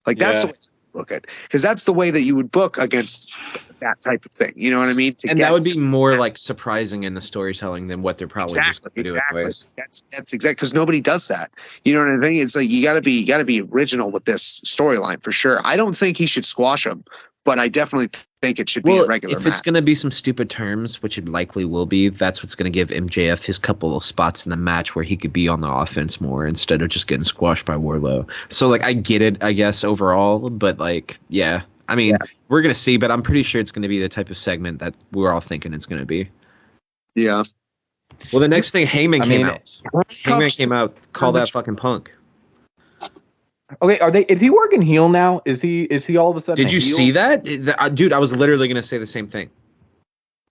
Like, that's the way you book it. Because that's the way that you would book against that type of thing. You know what I mean? That would be more, like, surprising in the storytelling than what they're probably just going to do anyways. That's exactly, because nobody does that. You know what I mean? It's like, you got to be original with this storyline, for sure. I don't think he should squash him, but I definitely think it should be a regular if match. it's going to be some stupid terms, which it likely will be, that's what's going to give MJF his couple of spots in the match where he could be on the offense more instead of just getting squashed by Wardlow. So, like, I get it, I guess, overall, but, like, yeah. I mean, we're going to see, but I'm pretty sure it's going to be the type of segment that we're all thinking it's going to be. Yeah. Well, the next thing, Heyman came out. Heyman came out, called out fucking Punk. Okay, is he working heel now? Is he all of a sudden? Did you see that? Dude, I was literally going to say the same thing.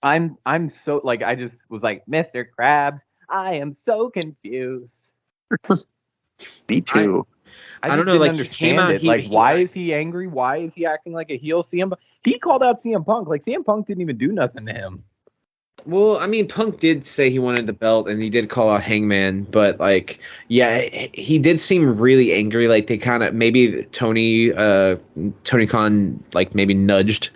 I'm so, like, I just was like, Mr. Krabs, I am so confused. Me too. I don't know, like, understand he came out, it. Why is he angry? Why is he acting like a heel? He called out CM Punk. Like, CM Punk didn't even do nothing to him. Well, I mean, Punk did say he wanted the belt, and he did call out Hangman, but, like, yeah, he did seem really angry. Like, they kind of, maybe Tony Khan, like, maybe nudged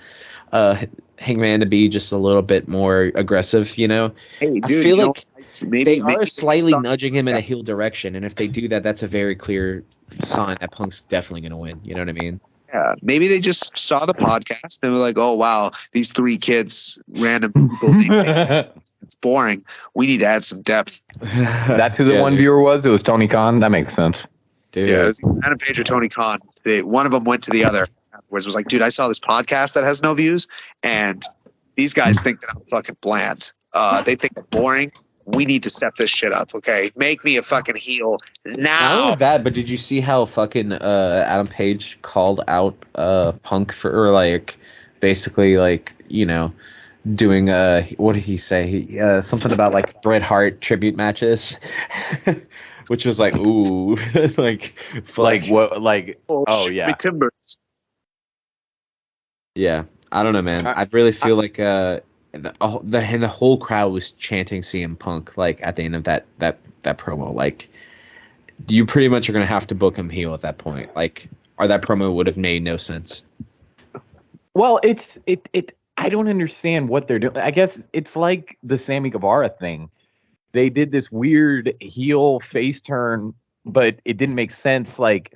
Hangman to be just a little bit more aggressive, you know? Hey, dude, I feel like maybe they are slightly nudging him in a heel direction, and if they do that, that's a very clear sign that Punk's definitely going to win. You know what I mean? Yeah, maybe they just saw the podcast and were like, "Oh wow, these three kids, random people, it's boring. We need to add some depth." That's who the one viewer was. It was Tony Khan. That makes sense. Dude. Yeah, it was Adam Page or Tony Khan. One of them went to the other afterwards. Was like, "Dude, I saw this podcast that has no views, and these guys think that I'm fucking bland. They think I'm boring. We need to step this shit up, okay? Make me a fucking heel now." Not only that, but did you see how fucking Adam Page called out Punk for, or, like, basically, like, you know, doing what did he say? Something about, like, Bret Hart tribute matches, which was like, ooh, like what? Like, oh yeah, Timbers. Yeah, I don't know, man. I really feel like the whole crowd was chanting CM Punk, like, at the end of that promo. Like, you pretty much are gonna have to book him heel at that point. Like, or that promo would have made no sense. Well, I don't understand what they're doing. I guess it's like the Sammy Guevara thing. They did this weird heel face turn, but it didn't make sense. Like,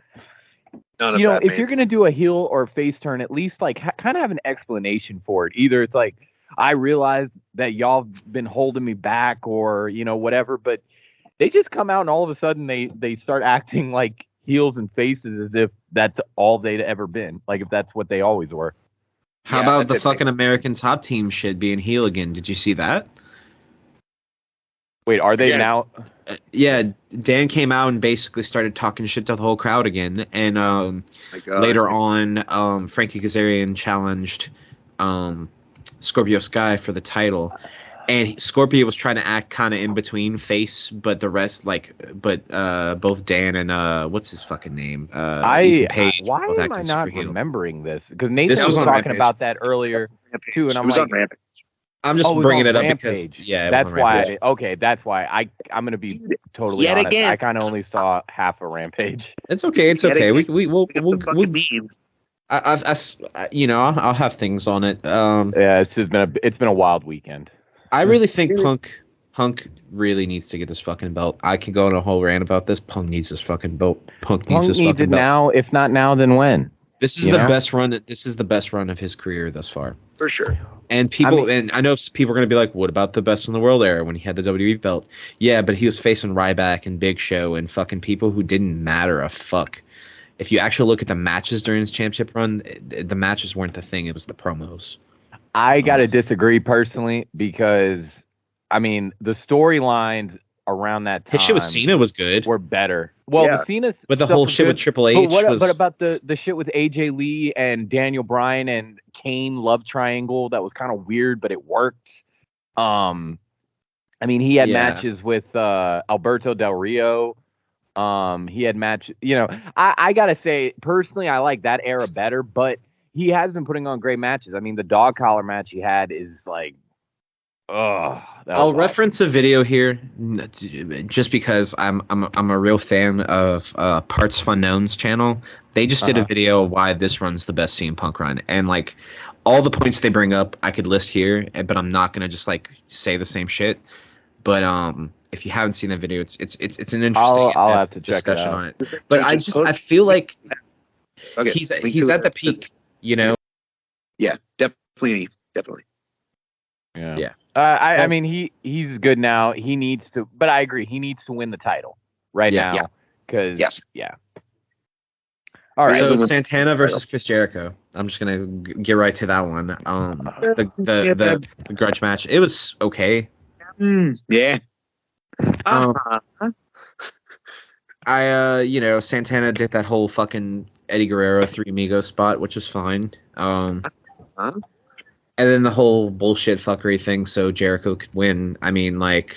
you know, if you're gonna do a heel or face turn, at least, like, kind of have an explanation for it. Either it's like, I realize that y'all been holding me back, or, you know, whatever, but they just come out and all of a sudden they start acting like heels and faces as if that's all they'd ever been. Like, if that's what they always were. How about the fucking American Top Team shit being heel again? Did you see that? Wait, are they now? Yeah, Dan came out and basically started talking shit to the whole crowd again. And later on, Frankie Kazarian challenged Scorpio Sky for the title. And Scorpio was trying to act kind of in between face, but the rest, both Dan and what's his fucking name? Ethan Page. Why am I not remembering this? Because Nathan was talking about that earlier too, and I'm like, Rampage. I'm just bringing it up because that's why. That's why I'm gonna be totally honest. Again. I kind of only saw half a Rampage. It's okay. It's okay. We'll I'll have things on it. Yeah, it's been a wild weekend. I really think Punk really needs to get this fucking belt. I can go on a whole rant about this. Punk needs this fucking belt. Punk needs it now. If not now, then when? This is the best run. This is the best run of his career thus far, for sure. And and I know people are going to be like, "What about the Best in the World era when he had the WWE belt?" Yeah, but he was facing Ryback and Big Show and fucking people who didn't matter a fuck. If you actually look at the matches during his championship run, the matches weren't the thing. It was the promos. I gotta disagree personally because, I mean, the storylines around that time, his shit with Cena was good. Were better. Well, the Cena, but the whole shit with Triple H. But about the shit with AJ Lee and Daniel Bryan and Kane love triangle, that was kind of weird, but it worked. I mean, he had matches with Alberto Del Rio. He had match. You know, I gotta say personally, I like that era better, but he has been putting on great matches. I mean, the dog collar match he had is like, I'll reference a video here just because I'm a real fan of Parts Unknown's channel. They just did a video of why this run's the best CM Punk run, and like all the points they bring up, I could list here, but I'm not gonna just like say the same shit. But if you haven't seen that video, it's an interesting I'll have to discussion check on it. But I feel like he's at the peak. You know? Yeah, definitely. Yeah. Yeah. I mean, he's good now. He needs to, but I agree. He needs to win the title right Yeah. now. Because, Yes. yeah. All right. So Santana versus Chris Jericho. I'm just gonna get right to that one. The grudge match. It was okay. Yeah. Santana did that whole fucking Eddie Guerrero 3 Amigos spot, which was fine. And then the whole bullshit fuckery thing, so Jericho could win. I mean, like,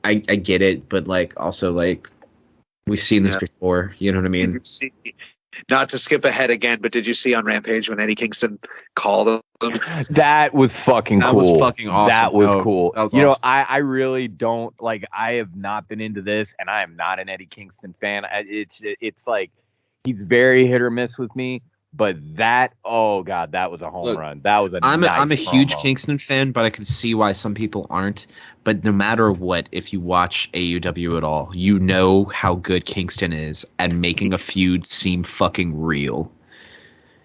I get it, but like, also like, we've seen this before. You know what I mean? Not to skip ahead again, but did you see on Rampage when Eddie Kingston called him? That was fucking cool. That was fucking awesome. That was cool. That was awesome. I really don't like. I have not been into this, and I am not an Eddie Kingston fan. It's like he's very hit or miss with me. But that, oh god, that was a home run. That was a. I'm a huge promo. Kingston fan, but I can see why some people aren't. But no matter what, if you watch AEW at all, you know how good Kingston is at making a feud seem fucking real.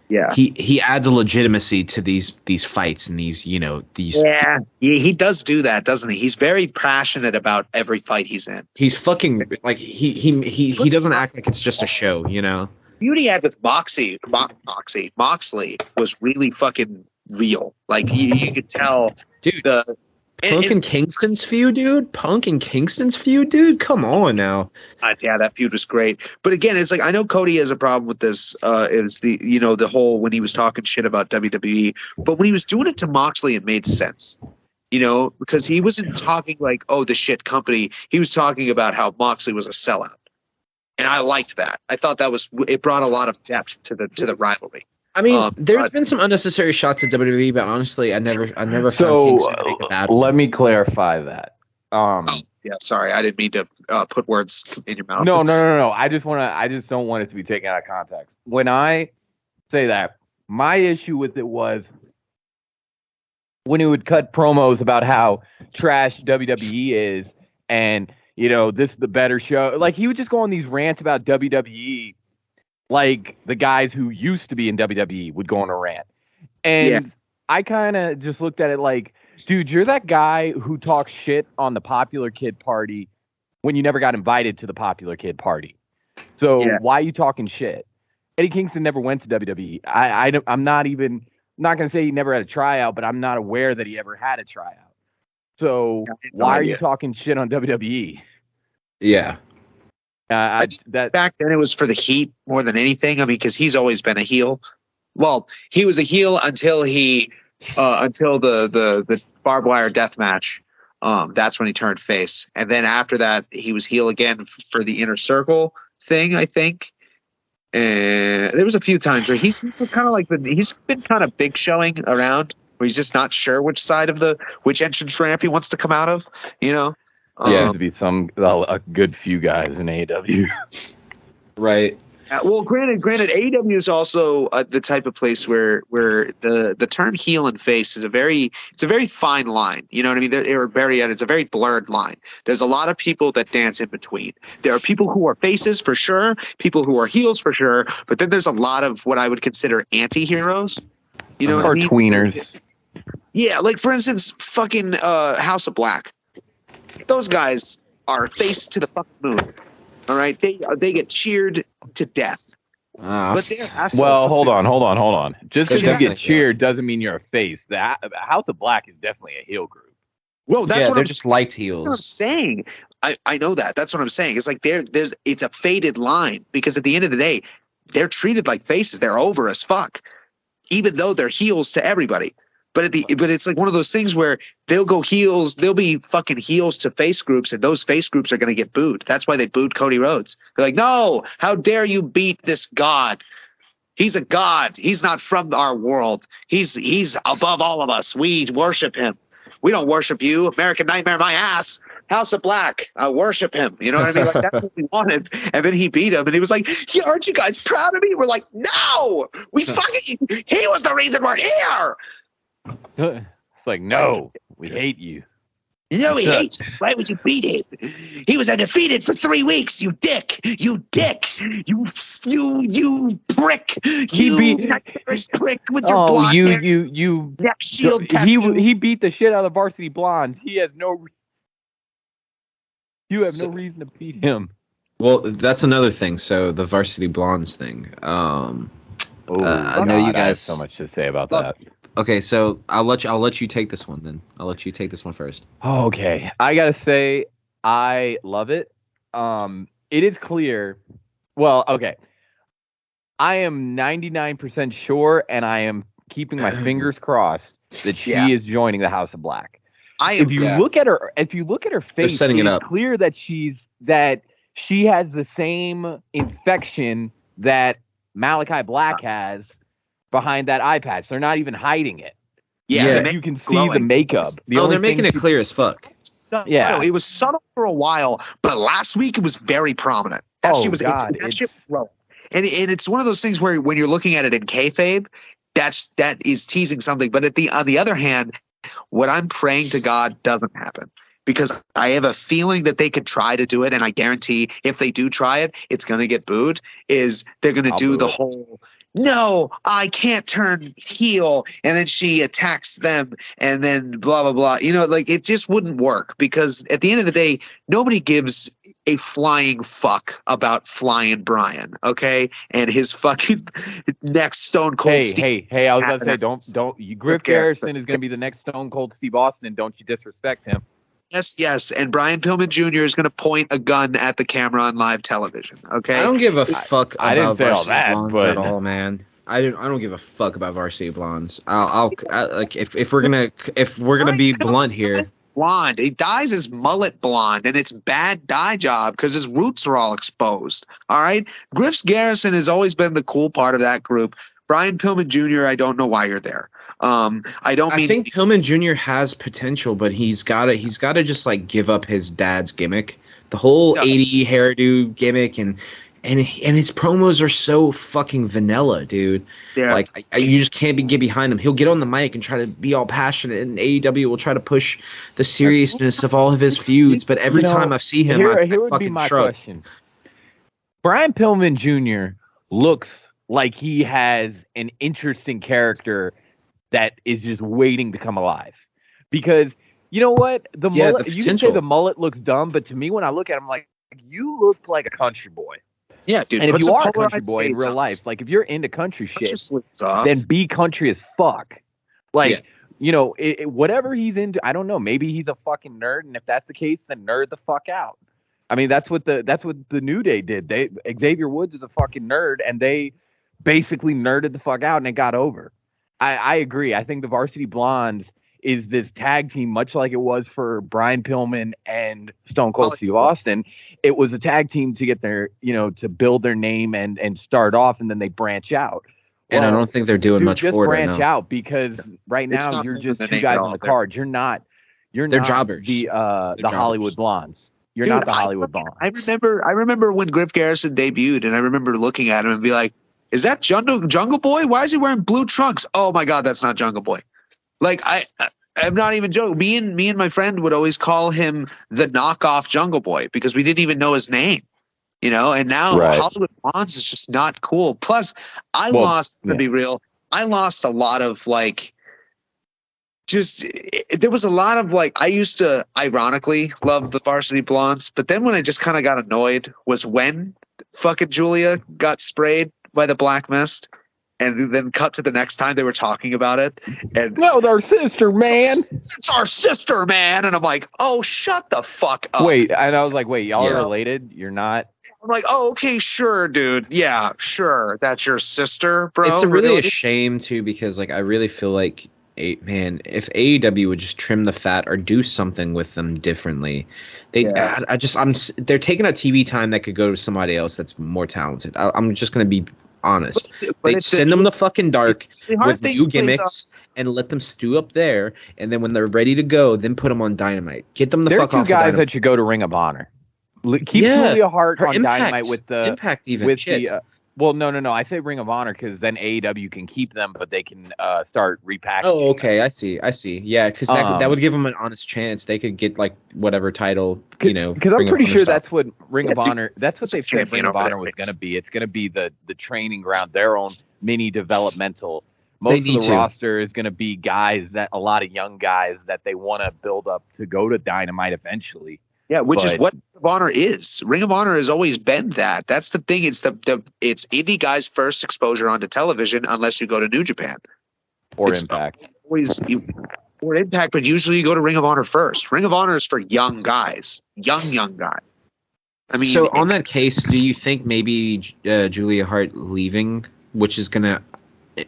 Yeah, he adds a legitimacy to these fights and these. Yeah, he does do that, doesn't he? He's very passionate about every fight he's in. He's fucking like he doesn't act like it's just a show, you know. Beauty had with Moxley was really fucking real. Like you could tell, dude. Punk and Kingston's feud, dude. Come on now. Yeah, that feud was great. But again, it's like I know Cody has a problem with this. It was the whole when he was talking shit about WWE, but when he was doing it to Moxley, it made sense. Because he wasn't talking like, oh, the shit company. He was talking about how Moxley was a sellout. And I liked that. I thought it brought a lot of depth to the rivalry. I mean, there's been some unnecessary shots at WWE, but honestly, I never found Kingston to make a bad one. Let me clarify that. Yeah, sorry, I didn't mean to put words in your mouth. No. I just don't want it to be taken out of context. When I say that, my issue with it was when he would cut promos about how trash WWE is, and this is the better show. Like he would just go on these rants about WWE. Like the guys who used to be in WWE would go on a rant. And I kind of just looked at it like, dude, you're that guy who talks shit on the Popular Kid Party when you never got invited to the Popular Kid Party. So why are you talking shit? Eddie Kingston never went to WWE. I'm not going to say he never had a tryout, but I'm not aware that he ever had a tryout. So why are you talking shit on WWE? Yeah. Back then it was for the heat more than anything. I mean, because he's always been a heel. Well, he was a heel until the barbed wire death match. That's when he turned face, and then after that, he was heel again for the Inner Circle thing, I think. And there was a few times where he's kind of like he's been kind of big showing around, where he's just not sure which side of which entrance ramp he wants to come out of. To be a good few guys in AEW. Right. Well, granted, AEW is also the type of place where the term heel and face is a very fine line. You know what I mean? It's a very blurred line. There's a lot of people that dance in between. There are people who are faces for sure, people who are heels for sure, but then there's a lot of what I would consider anti-heroes. You know what I mean? Tweeners. Yeah, like for instance, fucking House of Black. Those guys are face to the fucking moon. All right, they get cheered to death. But they're assholes. Well, hold on. Just because you get cheered doesn't mean you're a face. The House of Black is definitely a heel group. Well, that's what they're I'm just light heels. That's what I'm saying. I know that. That's what I'm saying. It's like it's a faded line because at the end of the day, they're treated like faces. They're over as fuck, even though they're heels to everybody. But it's like one of those things where they'll go heels, they'll be fucking heels to face groups, and those face groups are going to get booed. That's why they booed Cody Rhodes. They're like, no, how dare you beat this god? He's a god. He's not from our world. He's above all of us. We worship him. We don't worship you. American Nightmare, my ass. House of Black. I worship him. You know what I mean? Like that's what we wanted. And then he beat him, and he was like, yeah, aren't you guys proud of me? We're like, no, he was the reason we're here. It's like, no, we hate you. You know he hates you. Why would you beat him? He was undefeated for 3 weeks. You dick. You dick. You prick. First prick with your blonde hair. You neck shield tattoo. He beat the shit out of the Varsity Blondes. He has no. You have no reason to beat him. Well, that's another thing. So the Varsity Blondes thing. I know you guys. I have so much to say about that. Okay, so I'll let you take this one then. I'll let you take this one first. Oh, okay. I gotta say, I love it. It is clear. Well, okay. I am 99% sure, and I am keeping my fingers crossed that she is joining the House of Black. If you look at her face, it's clear that she has the same infection that Malachi Black has behind that eye patch. They're not even hiding it. Yeah. You can see the makeup. They're making it clear as fuck. Yeah. It was subtle for a while, but last week it was very prominent. That shit was rolling. And it's one of those things where when you're looking at it in kayfabe, that is teasing something. But on the other hand, what I'm praying to God doesn't happen. Because I have a feeling that they could try to do it, and I guarantee if they do try it, it's going to get booed, is they're going to do the whole, no, I can't turn heel, and then she attacks them, and then blah, blah, blah. You know, like, it just wouldn't work, because at the end of the day, nobody gives a flying fuck about Flying Brian, okay? And his fucking next Stone Cold Steve. Hey, I was going to say, don't, Griff Garrison is going to be the next Stone Cold Steve Austin, and don't you disrespect him. Yes, and Brian Pillman Jr. is going to point a gun at the camera on live television. Okay, I don't give a fuck about Varsity Blondes at all, man. I don't give a fuck about Varsity Blondes. I'll like if we're gonna be blunt here. Blonde. He dyes his mullet blonde, and it's bad dye job because his roots are all exposed. All right, Griff Garrison has always been the cool part of that group. Brian Pillman Jr., I don't know why you're there. I think Pillman Jr. has potential, but he's got to just like give up his dad's gimmick, the whole 80 hairdo gimmick, and his promos are so fucking vanilla, dude. Yeah. Like you just can't get behind him. He'll get on the mic and try to be all passionate, and AEW will try to push the seriousness of all of his feuds. But every time I see him, I fucking shrug. Question. Brian Pillman Jr. looks like he has an interesting character that is just waiting to come alive. Because you know what? The mullet, you can say the mullet looks dumb, but to me, when I look at him, like, you look like a country boy. Yeah, dude. And if you are a country boy in real life, like if you're into country shit, then be country as fuck. Like, you know, whatever he's into, I don't know. Maybe he's a fucking nerd, and if that's the case, then nerd the fuck out. I mean, that's what the New Day did. Xavier Woods is a fucking nerd, and they basically nerded the fuck out, and it got over. I agree. I think the Varsity Blondes is this tag team, much like it was for Brian Pillman and Stone Cold Steve Austin. It was a tag team to get their, you know, to build their name and start off, and then they branch out. And I don't think they're doing much for it right now. Branch out, because right now you're just two guys on the card. You're not jobbers. The Hollywood Blondes. You're not the Hollywood Blondes. I remember when Griff Garrison debuted, and I remember looking at him and be like, is that Jungle Boy? Why is he wearing blue trunks? Oh my God, that's not Jungle Boy. Like I'm not even joking. Me and my friend would always call him the knockoff Jungle Boy because we didn't even know his name, you know. And now Hollywood Blondes is just not cool. Plus, to be real, I lost a lot of like. There was a lot of like, I used to ironically love the Varsity Blondes, but then when I just kind of got annoyed was when fucking Julia got sprayed by the black mist, and then cut to the next time they were talking about it. And no, our sister, man. It's our sister, man. And I'm like, oh, shut the fuck up. Wait, and I was like, wait, y'all are related? You're not? I'm like, oh, okay, sure, dude. Yeah, sure. That's your sister, bro. It's really a shame too, because like I really feel like if AEW would just trim the fat or do something with them differently, they're taking a TV time that could go to somebody else that's more talented. I'm just gonna be honest. They send them the fucking dark with new gimmicks and let them stew up there, and then when they're ready to go, then put them on Dynamite. Get them the fuck off. There are two guys that should go to Ring of Honor. Keep Julia Hart on Dynamite with the Impact even with shit. Well, no. I say Ring of Honor because then AEW can keep them, but they can start repackaging. Oh, okay. I see. Yeah, because that would Um, give them an honest chance. They could get like whatever title, you know. Because I'm Ring of pretty Honor sure style. that's what Ring of Honor. That's what they said Champion Ring of over Honor there. was going to be. It's going to be the training ground, their own mini developmental. They Most of need the to. roster is going to be guys that a lot of young guys that they want to build up to go to Dynamite eventually. Yeah, which is But- what Ring of Honor is. Ring of Honor has always been that. That's the thing. It's it's indie guys' first exposure onto television, unless you go to New Japan. Or It's Impact. Or Impact, but usually you go to Ring of Honor first. Ring of Honor is for young guys, young guys. I mean, So on that case, do you think maybe Julia Hart leaving, which is gonna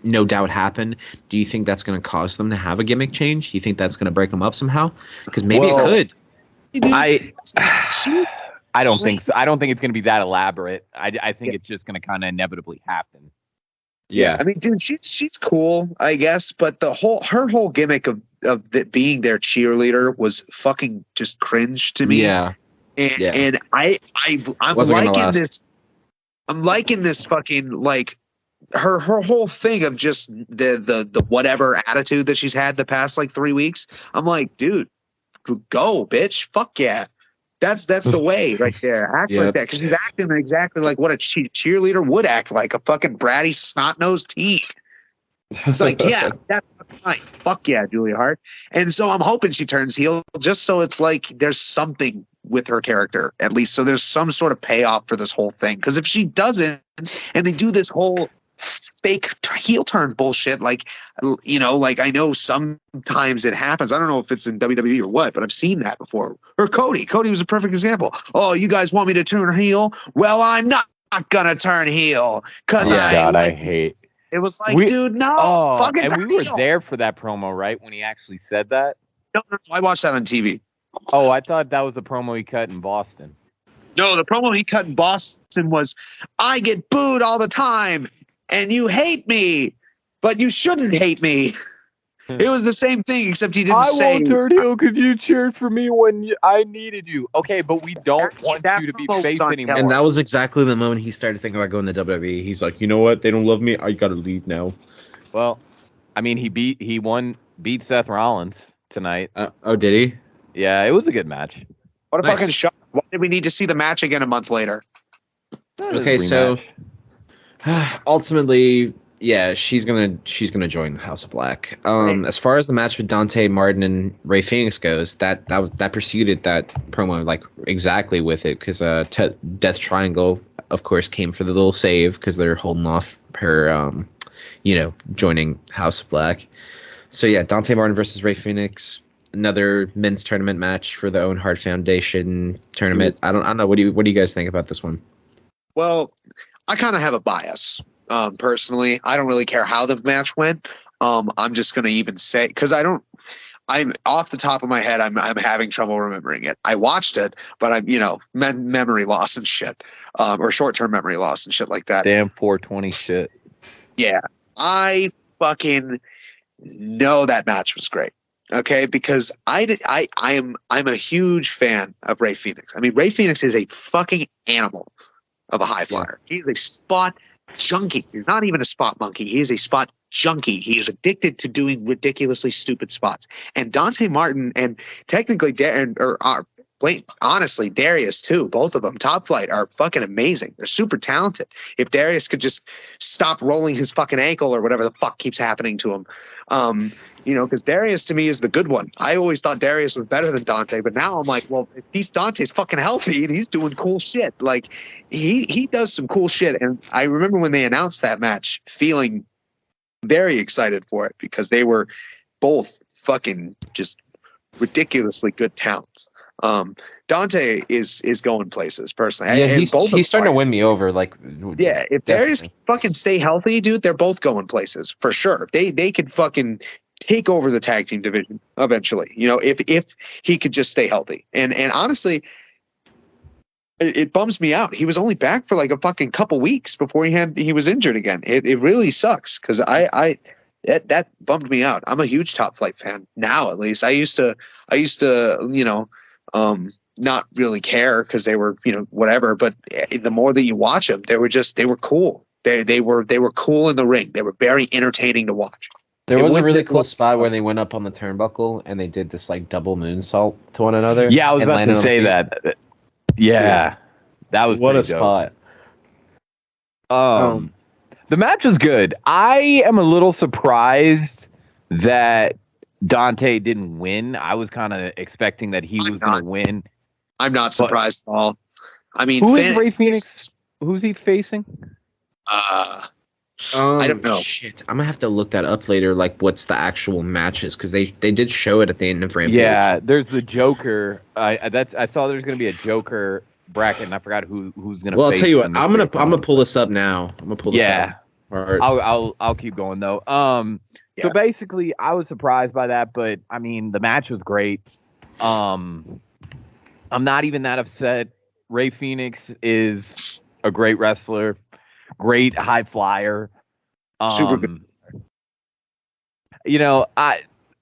no doubt happen, do you think that's gonna cause them to have a gimmick change? Do you think that's gonna break them up somehow? Because maybe Well, it could. I don't think so. I don't think it's going to be that elaborate. I think it's just going to kind of inevitably happen. I mean, dude, she's cool, I guess, but her whole gimmick of being their cheerleader was fucking just cringe to me. Yeah. And I'm Wasn't gonna liking last. this. I'm liking this fucking like her whole thing of just the whatever attitude that she's had the past like 3 weeks. I'm like, dude, go, bitch, fuck yeah. That's the way right there. Act Yep. like that because she's acting exactly like what a cheerleader would act like, a fucking bratty snot-nosed teen. It's like, yeah, that's fine. Fuck yeah, Julia Hart. And so I'm hoping she turns heel just so it's like there's something with her character, at least. So there's some sort of payoff for this whole thing. Because if she doesn't, and they do this whole fake heel turn bullshit, like, you know, like I know sometimes it happens. I don't know if it's in WWE or what, but I've seen that before. Or Cody. Cody was a perfect example. Oh, you guys want me to turn heel? Well, I'm not gonna turn heel because I hate. it was like, dude, no, fucking and turn we were heel. there for that promo, right? When he actually said that. No, I watched that on TV. Oh, I thought that was the promo he cut in Boston. No, the promo he cut in Boston was, I get booed all the time, and you hate me, but you shouldn't hate me. It was the same thing, except he didn't say. I won't turn heel because you cheered for me when I needed you. Okay, but we don't want that you to be promo was face on anymore. And that was exactly the moment he started thinking about going to WWE. He's like, you know what? They don't love me. I gotta leave now. Well, I mean, he beat Seth Rollins tonight. Oh, did he? Yeah, it was a good match. What a Nice. fucking shock. Why did we need to see the match again a month later? Okay, so ultimately, yeah, she's gonna join House of Black. As far as the match with Dante Martin and Ray Phoenix goes, that preceded that promo like exactly with it because Death Triangle, of course, came for the little save because they're holding off her, joining House of Black. So yeah, Dante Martin versus Ray Phoenix. Another men's tournament match for the Owen Hart Foundation tournament. I don't know. What do you guys think about this one? Well, I kind of have a bias. Personally, I don't really care how the match went. I'm just going to even say, because I'm off the top of my head, I'm having trouble remembering it. I watched it, but I'm, memory loss and shit, or short-term memory loss and shit like that. Damn 420 shit. Yeah. I fucking know that match was great. Okay, because I'm a huge fan of Ray Phoenix. I mean, Ray Phoenix is a fucking animal of a high flyer. Yeah. He's a spot junkie. He's not even a spot monkey. He is a spot junkie. He is addicted to doing ridiculously stupid spots. And Dante Martin and technically honestly, Darius too, both of them, Top Flight, are fucking amazing. They're super talented. If Darius could just stop rolling his fucking ankle or whatever the fuck keeps happening to him. Because Darius to me is the good one. I always thought Darius was better than Dante, but now I'm like, well, if Dante's fucking healthy and he's doing cool shit. Like he does some cool shit. And I remember when they announced that match feeling very excited for it because they were both fucking just ridiculously good talents. Dante is going places personally. Yeah, and he's starting to win me over. Like, yeah, if Darius can fucking stay healthy, dude, they're both going places for sure. They could fucking take over the tag team division eventually. If he could just stay healthy. And honestly, it bums me out. He was only back for like a fucking couple weeks before he was injured again. It really sucks because that bummed me out. I'm a huge Top Flight fan now, at least. I used to not really care because they were, whatever. But the more that you watch them, they were cool. They were cool in the ring. They were very entertaining to watch. There It was a wouldn't really have cool looked- spot where they went up on the turnbuckle and they did this like double moonsault to one another. Yeah, I was and about landed to on say feet. that. Yeah, that was What a pretty dope. spot! The match was good. I am a little surprised that Dante didn't win. I was kind of expecting that he I'm was going not. to win. I'm not surprised at all. I mean, Who is Ray Phoenix? Who's he facing? I don't know. Shit, I'm gonna have to look that up later. Like, what's the actual matches? Because they did show it at the end of Rampage. Yeah, there's the Joker. I saw there's going to be a Joker bracket, and I forgot who's going to. Well, I'll face tell you what. in this I'm gonna breakdown. pull this up now. I'm gonna pull this Yeah. up. Or, I'll keep going though. Yeah. So basically, I was surprised by that, but I mean, the match was great. I'm not even that upset. Ray Phoenix is a great wrestler, great high flyer. Super good. You know,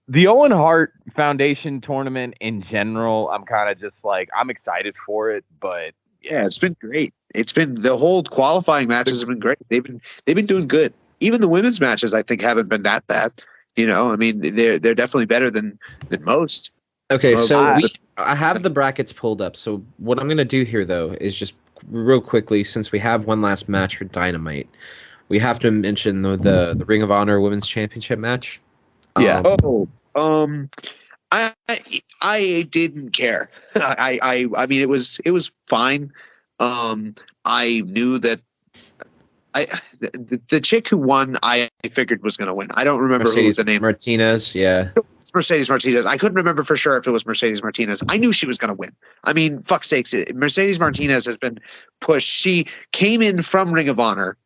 the Owen Hart Foundation tournament in general, I'm kind of just like, I'm excited for it, but Yeah, it's been great. It's been the whole qualifying matches have been great. They've been doing good. Even the women's matches, I think, haven't been that bad. You know, I mean, they're definitely better than most. okay, Well, so I- I have the brackets pulled up. So what I'm gonna do here though is just real quickly, since we have one last match for Dynamite, we have to mention the Ring of Honor Women's Championship match. Yeah. I didn't care. I mean, it was fine. I knew that the chick who won, I figured was going to win. I don't remember who was Mercedes the name. Martinez. Yeah. It's Mercedes Martinez. I couldn't remember for sure if it was Mercedes Martinez. I knew she was going to win. I mean, fuck sakes, Mercedes Martinez has been pushed. She came in from Ring of Honor,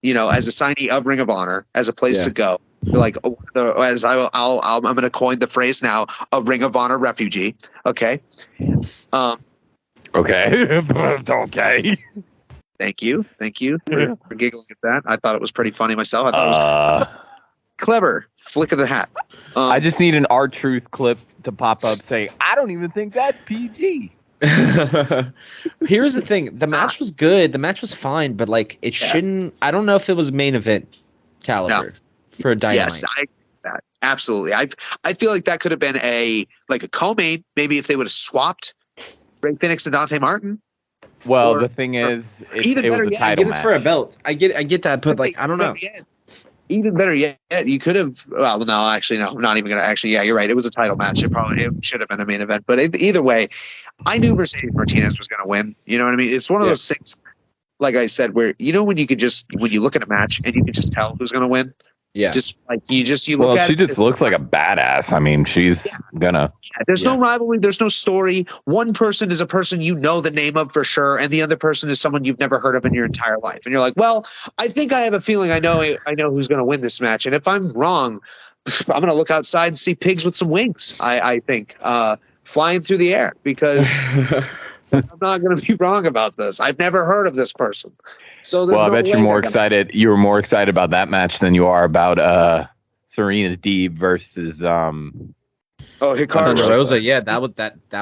you know, as a signee of Ring of Honor, as a place Yeah. to go. Like, as I'm going to coin the phrase now, a Ring of Honor refugee. Okay. Okay. Okay. Thank you for giggling at that. I thought it was pretty funny myself. I thought it was clever. Flick of the hat. I just need an R-Truth clip to pop up saying, I don't even think that's PG. Here's the thing: the match was good. The match was fine, but like it shouldn't. I don't know if it was main event caliber for Dynamite. Yes, absolutely. I feel like that could have been a co-main. Maybe if they would have swapped Ray Phoenix and Dante Martin. Well, Or- the thing is, it even was better a yet, title It's match. for a belt. I get that, but like I don't know. Even better yet, you could have. Well, no, actually, no. I'm not even gonna. Actually, yeah, you're right. It was a title match. It should have been a main event. But either way, I knew Mercedes Martinez was gonna win. You know what I mean? It's one of those things. Like I said, where when you look at a match and you can just tell who's gonna win. Yeah. Just like you look Well, at she it. just looks like a badass. I mean, she's gonna. There's no rivalry. There's no story. One person is a person you know the name of for sure, and the other person is someone you've never heard of in your entire life. And you're like, well, I think I have a feeling I know who's going to win this match. And if I'm wrong, I'm going to look outside and see pigs with some wings. I think flying through the air because I'm not going to be wrong about this. I've never heard of this person. So Well, I bet you're more excited. You were more excited about that match than you are about Serena Deeb versus Hikaru. Thunder Rosa. Yeah, that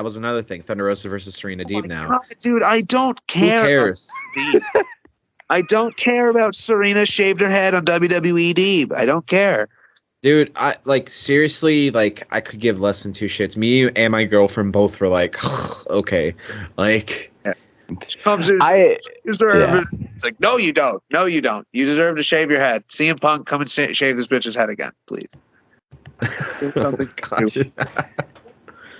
was another thing. Thunder Rosa versus Serena Deeb now. God, dude, I don't care. Who cares? I don't care about Serena shaved her head on WWE Deeb. I don't care. Dude, I like seriously, like I could give less than two shits. Me and my girlfriend both were like, okay, like Comes in, I you deserve it. It's like, no, you don't. No, you don't. You deserve to shave your head. CM Punk, come and shave this bitch's head again, please.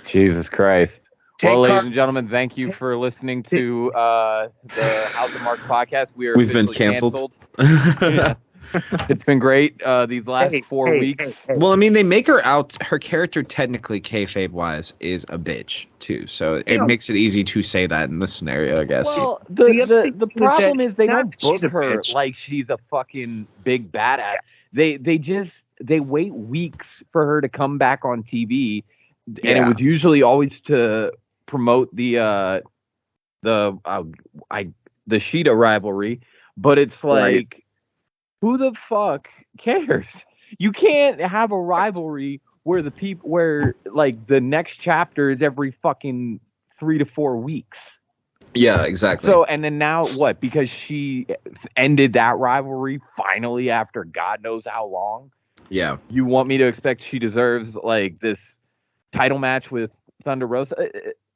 Jesus Christ. Take Well, ladies Car- and gentlemen, thank you for listening to the House of Marks podcast. We've been officially canceled. Yeah. It's been great these last 4 weeks. Well, I mean, they make her out. Her character, technically, kayfabe wise, is a bitch too. So it makes it easy to say that in this scenario, I guess. Well, The other the thing is problem that is they not don't that she's book a her bitch. like she's a fucking big badass. They wait weeks for her to come back on TV, and it Yeah. was usually always to promote the Sheeta rivalry. But it's like, Right. who the fuck cares? You can't have a rivalry where like the next chapter is every fucking 3 to 4 weeks. Yeah, exactly. So, and then now what? Because she ended that rivalry finally after God knows how long. yeah. You want me to expect she deserves like this title match with Thunder Rosa?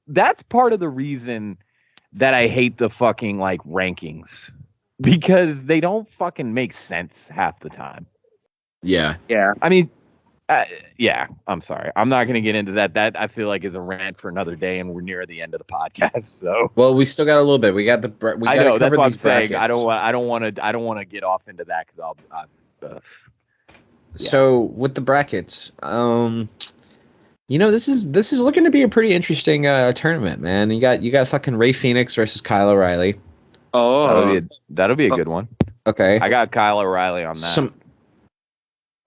That's part of the reason that I hate the fucking like rankings, because they don't fucking make sense half the time. Yeah. Yeah. I mean, yeah, I'm sorry. I'm not going to get into that. That I feel like is a rant for another day, and we're near the end of the podcast. So, Well, we still got a little bit. We got the. We I got know to that's cover what I'm these saying. brackets. I don't want to get off into that because yeah. So with the brackets, this is looking to be a pretty interesting tournament, man. You got fucking Ray Phoenix versus Kyle O'Reilly. Oh, That'll be a good one. Okay. I got Kyle O'Reilly on that.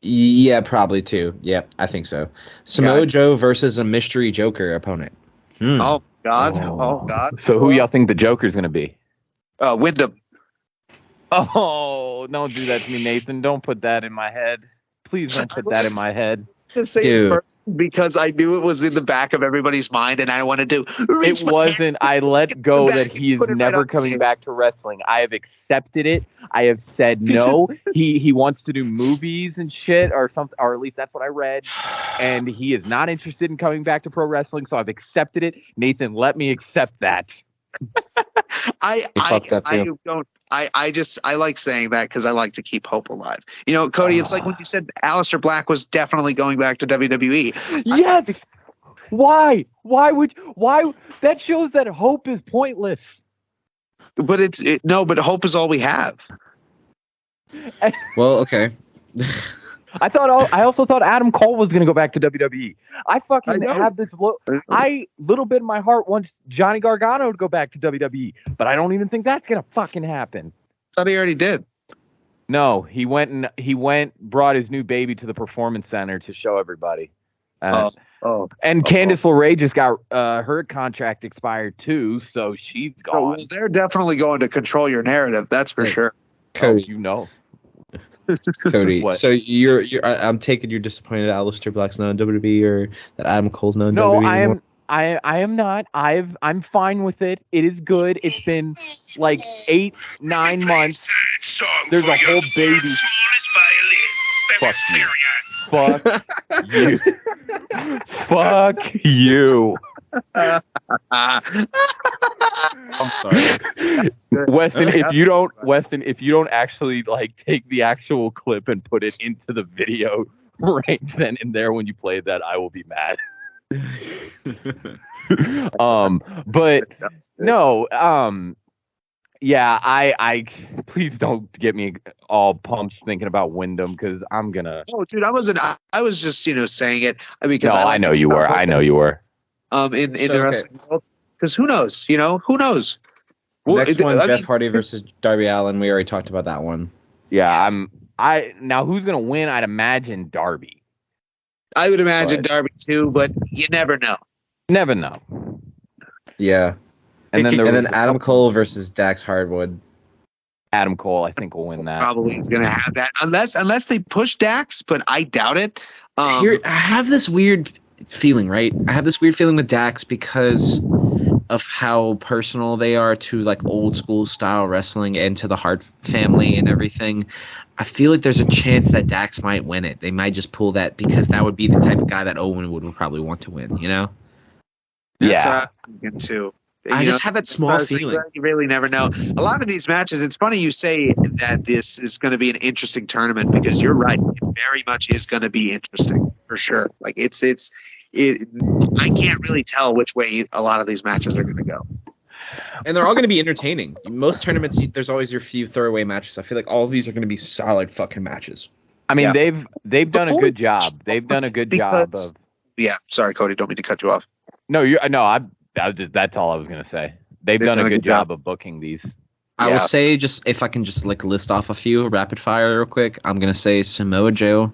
Yeah, probably too. Yeah, I think so. Samoa Joe versus a mystery Joker opponent. oh God. Oh God. So who y'all think the Joker's going to be? Wyndham. Oh, don't do that to me, Nathan. Don't put that in my head. Please don't put that in my head. Just say it's first because I knew it was in the back of everybody's mind, and I wanted to. It wasn't. I let go that he is never coming back to wrestling. I have accepted it. I have said no. He wants to do movies and shit or something, or at least that's what I read. And he is not interested in coming back to pro wrestling. So I've accepted it. Nathan, let me accept that. I like saying that because I like to keep hope alive. Cody, it's like when you said Aleister Black was definitely going back to WWE. Yes. Why? Why that shows that hope is pointless. But but hope is all we have. Well, okay. I also thought Adam Cole was going to go back to WWE. I fucking have this little bit in my heart wants Johnny Gargano to go back to WWE, but I don't even think that's going to fucking happen. Thought he already did. No, he went brought his new baby to the Performance Center to show everybody. And Candice LeRae just got her contract expired too, so she's gone. Oh, well, they're definitely going to control your narrative. That's for sure. Cody, Cody. What? So you're I'm taking you're disappointed Aleister Black's not in WWE or that Adam Cole's not in WWE. No, anymore? I am not. I'm fine with it. It is good. It's been like 8-9 months. There's a whole baby. Fuck you. Fuck you. I'm sorry. Weston, if you don't actually like take the actual clip and put it into the video right then and there when you play that, I will be mad. But no, yeah, I please don't get me all pumped thinking about Wyndham because I'm gonna. Oh, dude, I was just saying it because I know you were. I know you were. In the wrestling world, because who knows? Who knows? Next one, Jeff Hardy versus Darby Allin. We already talked about that one. Yeah, now who's gonna win? I'd imagine Darby. I would imagine Darby too, but you never know. Never know. Yeah. And then Adam Cole versus Dax Hardwood. Adam Cole, I think, will win that. Probably is going to have that, unless they push Dax, but I doubt it. I have this weird feeling, right? I have this weird feeling with Dax because of how personal they are to like old school style wrestling and to the Hart family and everything. I feel like there's a chance that Dax might win it. They might just pull that because that would be the type of guy that Owen would probably want to win, That's what I'm thinking too. I just have that small feeling. You really never know. A lot of these matches, it's funny you say that this is going to be an interesting tournament because you're right. It very much is going to be interesting for sure. Like I can't really tell which way a lot of these matches are going to go. And they're all going to be entertaining. Most tournaments, there's always your few throwaway matches. I feel like all of these are going to be solid fucking matches. I mean, they've done a good job. They've done a good job of. Yeah, sorry, Cody. Don't mean to cut you off. That's all I was gonna say. They've done a good job of booking these. I will say, just if I can just like list off a few rapid fire real quick, I'm gonna say Samoa Joe,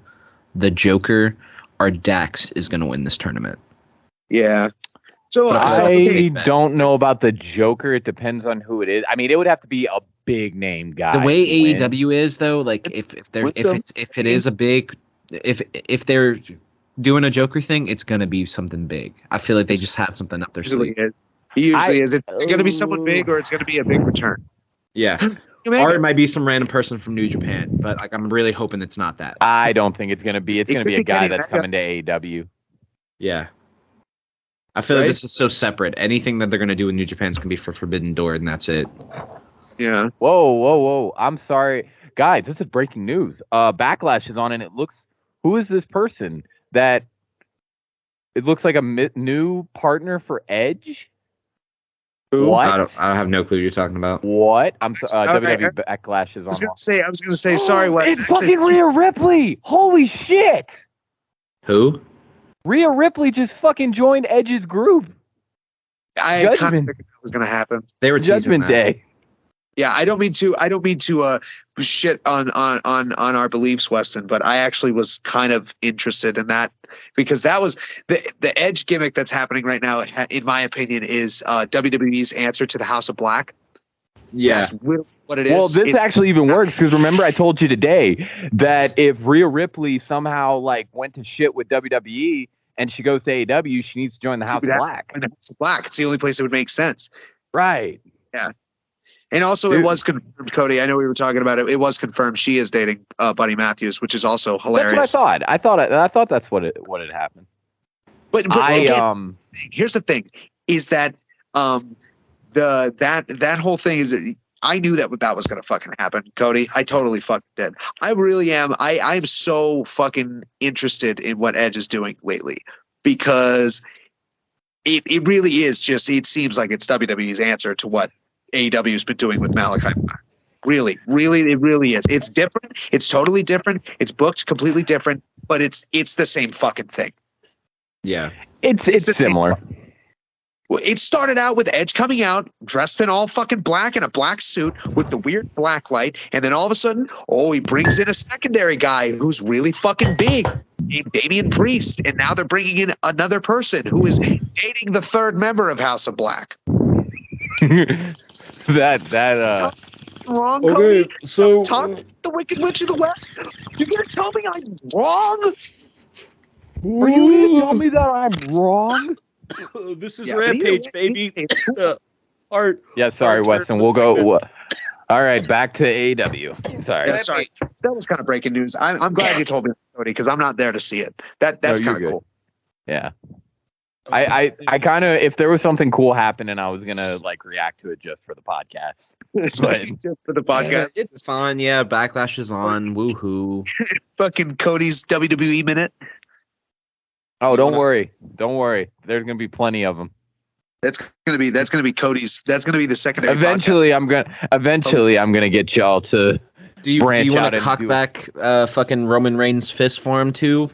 the Joker, or Dax is gonna win this tournament. Yeah. So I don't know about the Joker. It depends on who it is. I mean, it would have to be a big name guy. The way AEW is though, like if they're doing a Joker thing, it's gonna be something big. I feel like they just have something up their sleeve. He usually is. It's going to be someone big, or it's going to be a big return. Yeah. Or it might be some random person from New Japan, but like I'm really hoping it's not that. I don't think it's gonna be. It's gonna be a guy Kenny that's Omega. coming to AEW. Yeah. I feel like Right? this is so separate. Anything that they're gonna do in New Japan's gonna be for Forbidden Door, and that's it. Yeah. Whoa! I'm sorry, guys. This is breaking news. Backlash is on, and it looks. Who is this person that? It looks like a new partner for Edge. Who? What? I don't have no clue what you're talking about. What? I'm Okay. WWE Backlash is I was on. going to say, sorry, Wes. It's fucking Rhea Ripley. Holy shit! Who? Rhea Ripley just fucking joined Edge's group. I kind of Judgment. figured that was going to happen. They were teasing Judgment that. Day. Yeah, I don't mean to shit on our beliefs, Weston, but I actually was kind of interested in that because that was the Edge gimmick that's happening right now. In my opinion, is WWE's answer to the House of Black. Yeah. That's really what it is. Well, this It's- actually even works because remember I told you today that if Rhea Ripley somehow like went to shit with WWE and she goes to AEW, she needs to join the House of Black. the House of Black. It's the only place it would make sense. Right. And also, Dude. it was confirmed, Cody. I know we were talking about it. It was confirmed she is dating Buddy Matthews, which is also hilarious. That's what I thought. I thought that's what had happened. But I again, here's the thing: is that that whole thing is. I knew that was going to fucking happen, Cody. I totally fucking did. I really am. I'm so fucking interested in what Edge is doing lately because it really is just. It seems like it's WWE's answer to what AEW's been doing with Malachi Black. Really, it really is. It's different. It's totally different. It's booked completely different, but it's the same fucking thing. Yeah. it's the thing. similar. Well, it started out with Edge coming out dressed in all fucking black in a black suit with the weird black light, and then all of a sudden, he brings in a secondary guy who's really fucking big, named Damian Priest, and now they're bringing in another person who is dating the third member of House of Black. that Wrong, Cody? so Tom, the Wicked Witch of the West? You're gonna tell me I'm wrong? Are you gonna tell me that I'm wrong? This is Yeah, Rampage, but you- baby. Art. Yeah, sorry, Art, Weston. We'll go. All right, back to AEW. Sorry. Yeah, sorry. That was kind of breaking news. I'm glad you told me, Cody, because I'm not there to see it. That's you're kind of good. cool. Yeah. I kind of, if there was something cool happening, I was gonna like react to it just for the podcast. Just for the podcast. It's fine. Yeah, Backlash is on. Woohoo. Fucking Cody's WWE minute. Oh, don't worry. There's gonna be plenty of them. That's gonna be Cody's. That's gonna be the secondary. Eventually, I'm gonna get y'all to. Do you Branch want out to and cock do it. back fucking Roman Reigns fist for him too?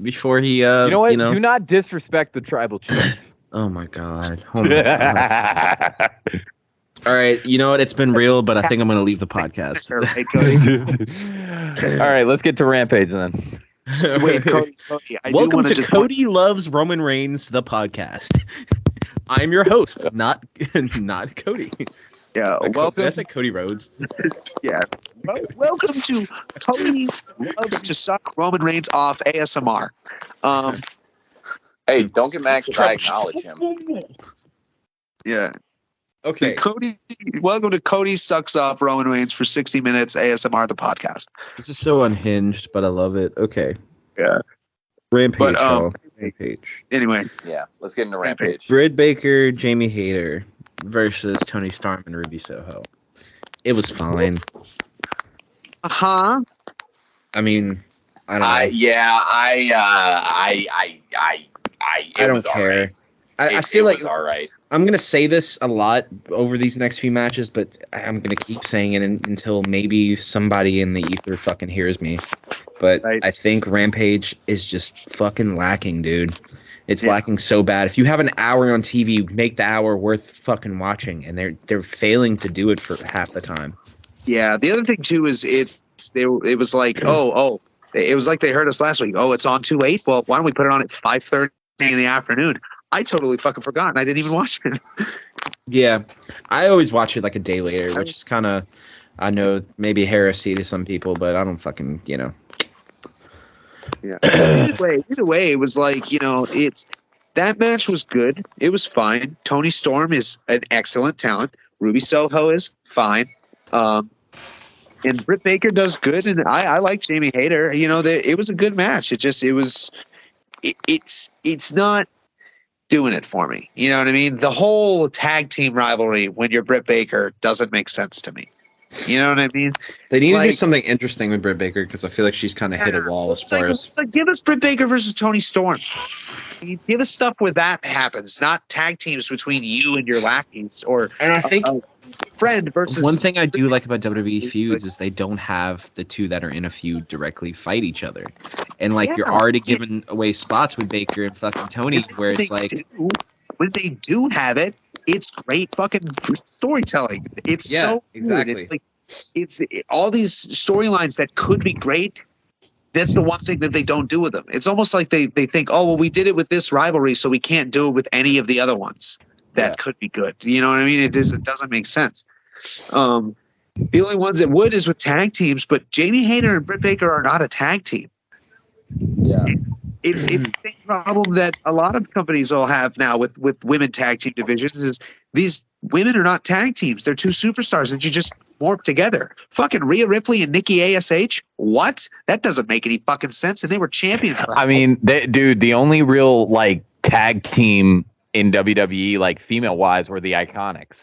Before he You know what? Do not disrespect the tribal chief. Oh my god. Oh my god. All right, you know what? It's been real, but I think I'm going to leave the podcast. Hey, Cody. All right, let's get to Rampage then. Wait, Cody. I do Welcome wanna to just Cody Loves Roman Reigns, the podcast. I'm your host, not Cody. Yeah, Did welcome. I say Cody Rhodes? Yeah, welcome to Cody loves to suck Roman Reigns off ASMR. Hey, don't get mad because I acknowledge him. Yeah. Okay. Cody, welcome to Cody sucks off Roman Reigns for 60 minutes ASMR the podcast. This is so unhinged, but I love it. Okay. Yeah. Rampage. But, y'all. Rampage. Anyway, Yeah, let's get into Rampage. Britt Baker, Jamie Hayter versus Tony Storm and Ruby Soho. It was fine. uh-huh. I mean, I don't know. I I don't care. I feel like all right. I'm going to say this a lot over these next few matches, but I'm going to keep saying it until maybe somebody in the ether fucking hears me. But Right. I think Rampage is just fucking lacking, dude. It's Yeah. lacking so bad. If you have an hour on TV, make the hour worth fucking watching, and they're failing to do it for half the time. Yeah, the other thing too is it was like, it was like they heard us last week. Oh, it's on too late? Well, why don't we put it on at 5:30 in the afternoon? I totally fucking forgot, and I didn't even watch it. Yeah, I always watch it like a day later, which is kind of, I know, maybe heresy to some people, but I don't fucking, Yeah. Either way, it was like, it's that match was good. It was fine. Tony Storm is an excellent talent. Ruby Soho is fine. And Britt Baker does good, and I like Jamie Hayter. You know, it was a good match. It's not doing it for me. You know what I mean? The whole tag team rivalry when you're Britt Baker doesn't make sense to me. You know what I mean? They need to do Like- something interesting with Britt Baker because I feel like she's kind of hit a wall as far as. It's like give us Britt Baker versus Tony Storm. Give us stuff where that happens, not tag teams between you and your lackeys or And I think a friend versus one thing I do like about WWE feuds is they don't have the two that are in a feud directly fight each other, and like you're Yeah. already giving away spots with Baker and fucking Tony, where it's like, when they do have it, it's great fucking storytelling. It's Yeah, so good. exactly. It's like all these storylines that could be great. That's the one thing that they don't do with them. It's almost like they think, oh well, we did it with this rivalry, so we can't do it with any of the other ones that could be good. You know what I mean? It doesn't make sense. The only ones that would is with tag teams, but Jamie Hayter and Britt Baker are not a tag team. yeah, It's the same problem that a lot of companies will have now with women tag team divisions is these women are not tag teams. They're two superstars that you just morph together. Fucking Rhea Ripley and Nikki ASH? What? That doesn't make any fucking sense. And they were champions. For I mean, dude, the only real like tag team in WWE, like female wise, were the Iconics.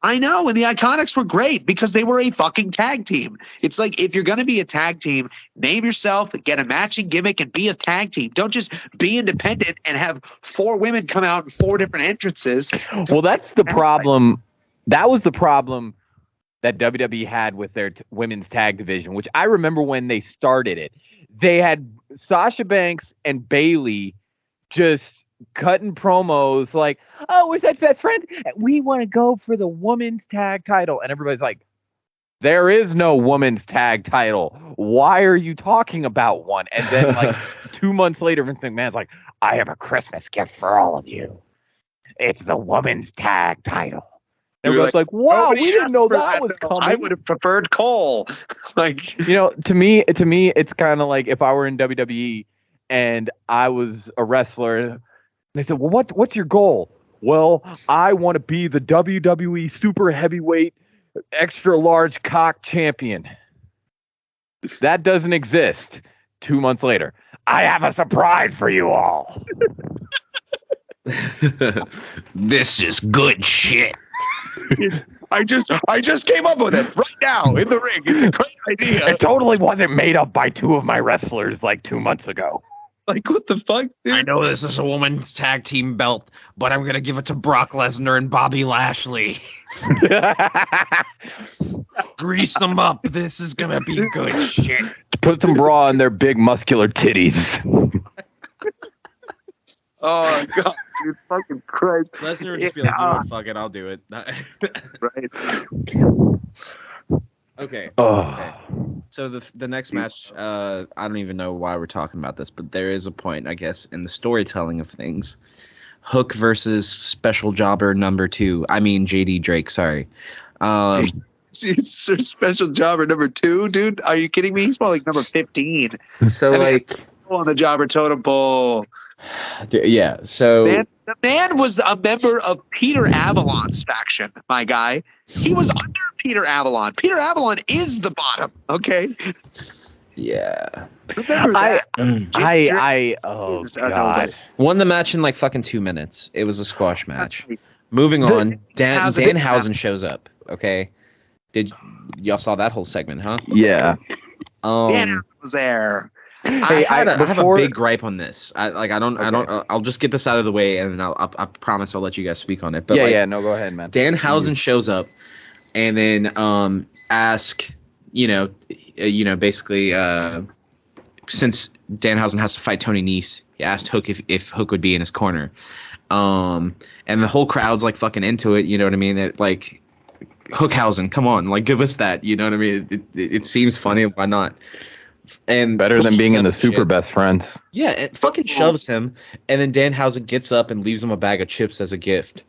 I know, and the Iconics were great because they were a fucking tag team. It's like if you're going to be a tag team, name yourself, get a matching gimmick, and be a tag team. Don't just be independent and have 4 women come out in 4 different entrances. Well, that's the problem. That was the problem that WWE had with their women's tag division, which I remember when they started it. They had Sasha Banks and Bayley just cutting promos like, oh, where's that best friend? We want to go for the women's tag title. And everybody's like, there is no women's tag title. Why are you talking about one? And then like 2 months later, Vince McMahon's like, I have a Christmas gift for all of you. It's the women's tag title. Everybody's like, wow, we didn't know that was though. coming. I would have preferred Cole. Like, You know, to me, it's kind of like if I were in WWE and I was a wrestler, and they said, well, what's your goal? Well, I want to be the WWE super heavyweight, extra large cock champion. That doesn't exist. 2 months later, I have a surprise for you all. this is good shit. I just came up with it right now in the ring. It's a great idea. It totally wasn't made up by 2 of my wrestlers like 2 months ago. Like, what the fuck, dude? I know this is a woman's tag team belt, but I'm gonna give it to Brock Lesnar and Bobby Lashley. Grease them up. This is gonna be good shit. Put some bra on their big muscular titties. Oh god, dude, fucking Christ! Lesnar would just be like, you know what, fuck it, I'll do it. Right? Okay. Oh. So the next match, I don't even know why we're talking about this, but there is a point, I guess, in the storytelling of things. Hook versus Special Jobber number 2. I mean JD Drake. Sorry. It's a special jobber number 2, dude. Are you kidding me? He's probably like number 15 So like, on the jobber totem pole. yeah. So The man was a member of Peter Avalon's faction, my guy. He was under Peter Avalon. Peter Avalon is the bottom, okay? yeah, Remember that. Oh is- god. won the match in like fucking 2 minutes. It was a squash match. Moving on, Danhausen shows up. Okay, did y'all saw that whole segment, huh? Yeah. Dan was there. I have a before- big gripe on this. I'll just get this out of the way, and then I promise I'll let you guys speak on it. But No, go ahead, man. Danhausen shows up, and then ask, basically, since Danhausen has to fight Tony Nese, he asked Hook if Hook would be in his corner, and the whole crowd's like fucking into it. You know what I mean? That like, Hookhausen, come on, like give us that. You know what I mean? It seems funny. Why not? And Better than being in the shit. super best friends. Yeah, it fucking shoves him, and then Danhausen gets up and leaves him a bag of chips as a gift.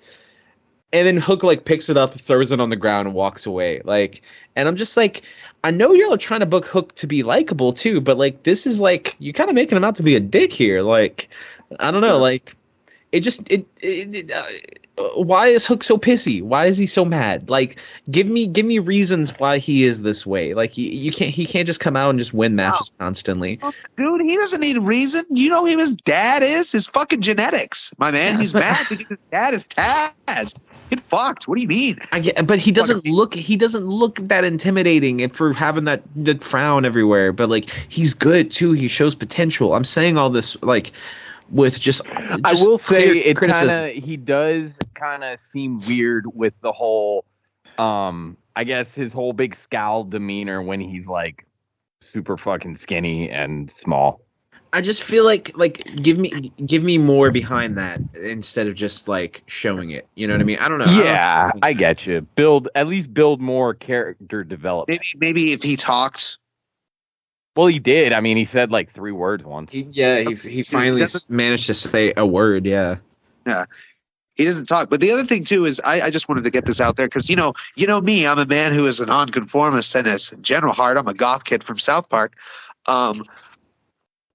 And then Hook like picks it up, throws it on the ground, and walks away. Like, and I'm just like, I know y'all are trying to book Hook to be likable too, but like this is like you kind of making him out to be a dick here. Like, I don't know, like why is Hook so pissy? Why is he so mad? Like, give me reasons why he is this way. Like, he can't just come out and just win matches constantly. Dude, he doesn't need a reason. You know who his dad is? His fucking genetics, my man. He's mad because his dad is Taz. Get fucked. What do you mean? But he doesn't look that intimidating and for having that frown everywhere. But like, he's good too. He shows potential. I'm saying all this like with just I will say it's criticism. he does kind of seem weird with the whole I guess his whole big scowl demeanor when he's like super fucking skinny and small. I just feel like give me more behind that instead of just like showing it. You know what I mean? I don't know. Yeah, I get you. At least build more character development. Maybe if he talked. Well, he did. I mean, he said like 3 words once. He finally managed to say a word. Yeah. Yeah. He doesn't talk. But the other thing too is I just wanted to get this out there because you know me, I'm a man who is a nonconformist, and as General Hart, I'm a goth kid from South Park.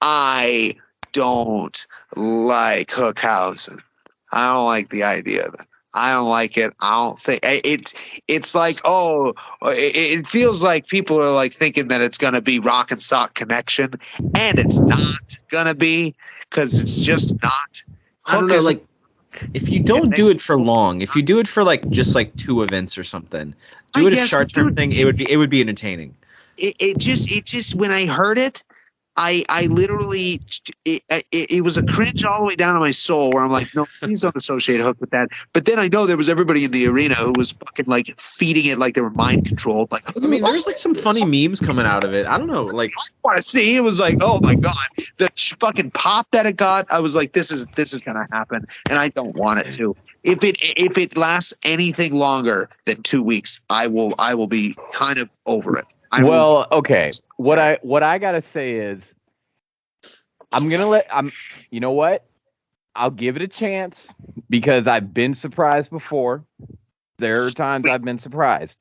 I don't like Hookhausen. I don't like the idea of it. I don't like it. I don't think it's like, it feels like people are like thinking that it's going to be Rock and Sock Connection, and it's not going to be because it's just not. I don't know, like if you don't do it for long, if you do it for like just like 2 events or something, do it a short-term thing, it would be entertaining. It just when I heard it, I literally it was a cringe all the way down to my soul where I'm like, no, please don't associate Hook with that. But then I know there was everybody in the arena who was fucking like feeding it like they were mind controlled. Like, I mean, there's like some funny memes coming out of it. I don't know, like I want to see. It was like, oh my god, the fucking pop that it got. I was like, this is gonna happen, and I don't want it to. If it lasts anything longer than 2 weeks, I will be kind of over it. Okay. What I gotta say is, you know what? I'll give it a chance because I've been surprised before. There are times I've been surprised,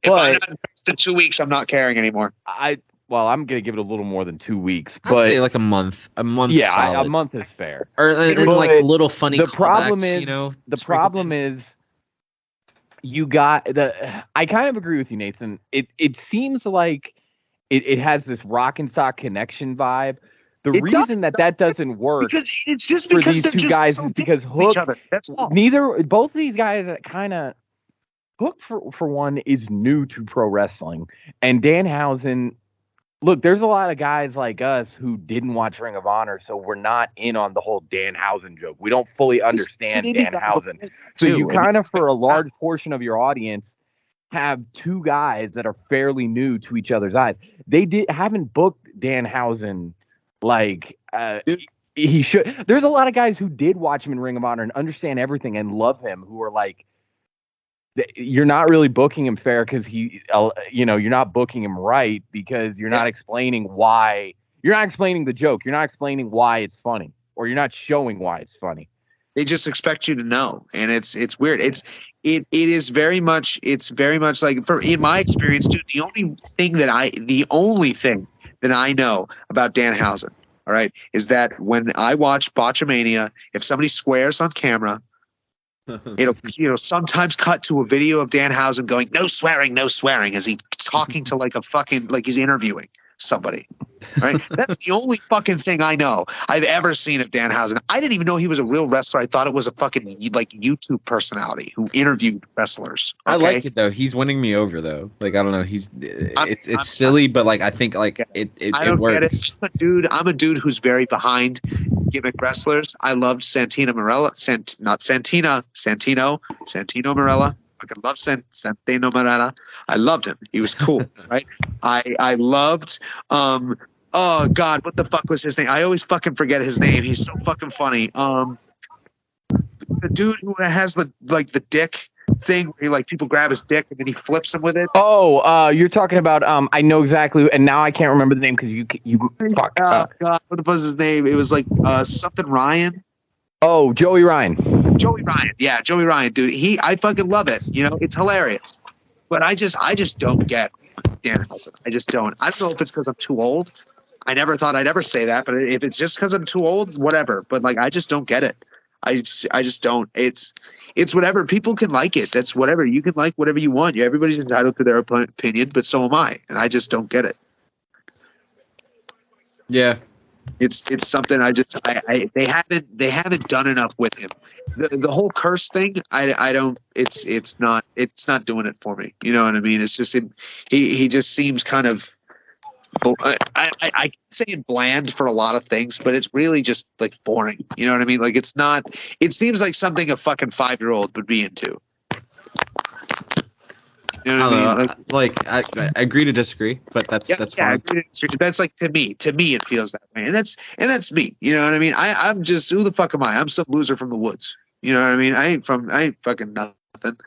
but in 2 weeks, I'm not caring anymore. I'm gonna give it a little more than 2 weeks. I'd say like a month. Yeah, solid. a month is fair. Or and like little funny. The problem is, you know, the problem is. I kind of agree with you, Nathan. It seems like it has this Rock and Sock Connection vibe. The reason that doesn't work because it's just for because these they're two just guys so is because different from each Hook, other. That's all. both of these guys kind of Hook for one is new to pro wrestling, and Danhausen. Look, there's a lot of guys like us who didn't watch Ring of Honor, so we're not in on the whole Danhausen joke. We don't fully understand Danhausen. So you kind of, for a large portion of your audience, have 2 guys that are fairly new to each other's eyes. They haven't booked Danhausen like he should. There's a lot of guys who did watch him in Ring of Honor and understand everything and love him, who are like, you're not really booking him fair because you're not booking him right because you're not explaining why. You're not explaining the joke. You're not explaining why it's funny, or you're not showing why it's funny. They just expect you to know, and it's weird. It is very much. It's very much like in my experience, dude. The only thing that I know about Danhausen, all right, is that when I watch Botchamania, if somebody swears on camera. It'll sometimes cut to a video of Danhausen going, no swearing, as he talking to like a fucking, like he's interviewing somebody. Right? That's the only fucking thing I know I've ever seen of Danhausen. I didn't even know he was a real wrestler. I thought it was a fucking like YouTube personality who interviewed wrestlers. Okay? I like it though. He's winning me over though. Like I don't know. It's silly, but like I think like it works. Get it. I'm a dude who's very behind gimmick wrestlers. I loved Santino Marella. Santino Marella. I love Santino Marella. I loved him. He was cool, right? I loved oh God, what the fuck was his name? I always fucking forget his name. He's so fucking funny. The dude who has the dick thing where he, like people grab his dick and then he flips him with it. Oh, you're talking about I know exactly, and now I can't remember the name because you fuck. God, what was his name? It was like something Ryan. Oh, Joey Ryan. Joey Ryan. Yeah, Joey Ryan, dude. I fucking love it. You know, it's hilarious. But I just don't get Danhausen. I just don't. I don't know if it's because I'm too old. I never thought I'd ever say that, but if it's just because I'm too old, whatever. But like, I just don't get it. I just don't. It's whatever. People can like it. That's whatever. You can like whatever you want. Everybody's entitled to their opinion, but so am I, and I just don't get it. Yeah. It's something they haven't done enough with him. The whole curse thing, I don't. It's not doing it for me. You know what I mean? It's just he just seems kind of. I keep saying bland for a lot of things, but it's really just like boring. You know what I mean? Like it's not. It seems like something a fucking 5-year-old would be into. You know what I mean? I agree to disagree, but that's fine. That's like to me it feels that way, and that's me. You know what I mean? I'm just, who the fuck am I? I'm some loser from the woods. You know what I mean? I ain't fucking nothing.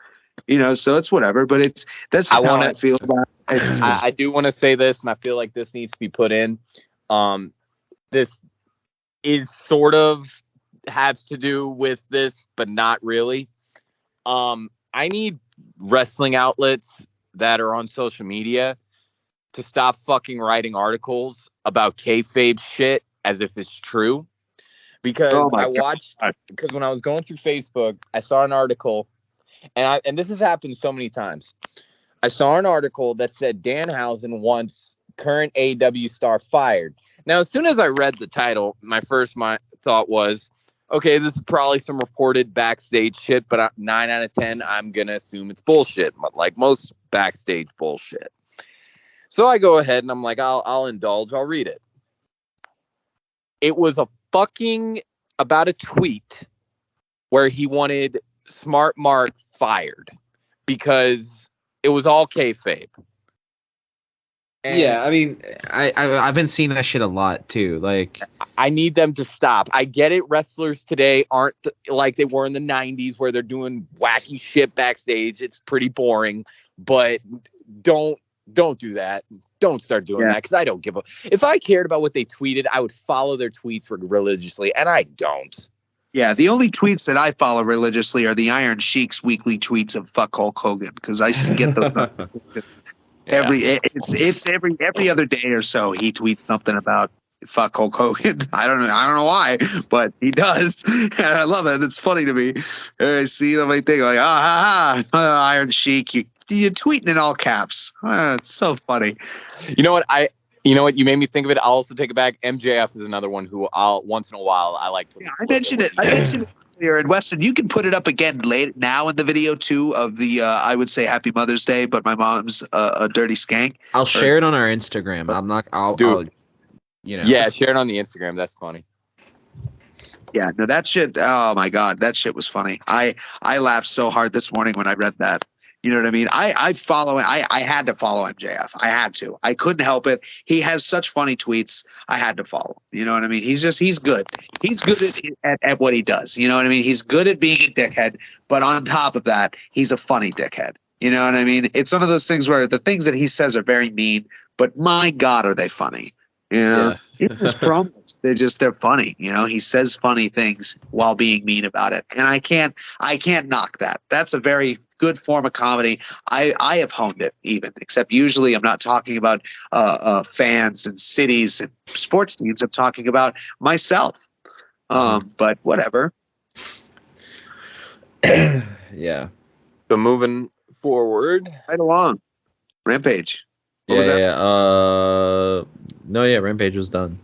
You know, so it's whatever. But that's how I feel about it. I do want to say this, and I feel like this needs to be put in. This is sort of has to do with this, but not really. I need wrestling outlets that are on social media to stop fucking writing articles about kayfabe shit as if it's true. Because because when I was going through Facebook, I saw an article, and this has happened so many times. I saw an article that said Danhausen wants current AEW star fired. Now, as soon as I read the title, my thought was, okay, this is probably some reported backstage shit, but 9 out of 10, I'm going to assume it's bullshit, like most backstage bullshit. So I go ahead and I'm like, I'll indulge. I'll read it. It was about a tweet where he wanted Smart Mark fired because it was all kayfabe. And yeah, I mean, I've been seeing that shit a lot too. Like, I need them to stop. I get it. Wrestlers today aren't like they were in the 90s where they're doing wacky shit backstage. It's pretty boring, but don't do that. Don't start doing that, because I don't give a. If I cared about what they tweeted, I would follow their tweets religiously, and I don't. Yeah, the only tweets that I follow religiously are the Iron Sheik's weekly tweets of fuck Hulk Hogan, because I get those. Every other day or so he tweets something about fuck Hulk Hogan. I don't know why, but he does, and I love it. It's funny to me. I see it on my thing like, Iron Sheik, you're tweeting in all caps. It's so funny. You know what? You made me think of it. I'll also take it back. MJF is another one who I'll once in a while I like to. Yeah, I mentioned it earlier. And Weston, you can put it up again late now in the video too of the I would say Happy Mother's Day, but my mom's a dirty skank. I'll share it on our Instagram. I'll Yeah, share it on the Instagram. That's funny. Yeah, no, that shit. Oh my god, that shit was funny. I laughed so hard this morning when I read that. You know what I mean? I follow it. I had to follow MJF. I had to. I couldn't help it. He has such funny tweets. I had to follow. You know what I mean? He's good. He's good at what he does. You know what I mean? He's good at being a dickhead, but on top of that, he's a funny dickhead. You know what I mean? It's one of those things where the things that he says are very mean, but my God, are they funny? You know, his promos, they're funny. You know, he says funny things while being mean about it. And I can't knock that. That's a very good form of comedy. I have honed it even, except usually I'm not talking about fans and cities and sports teams. I'm talking about myself. But whatever. Yeah. So moving forward. Right along. Rampage. What was that? Rampage was done.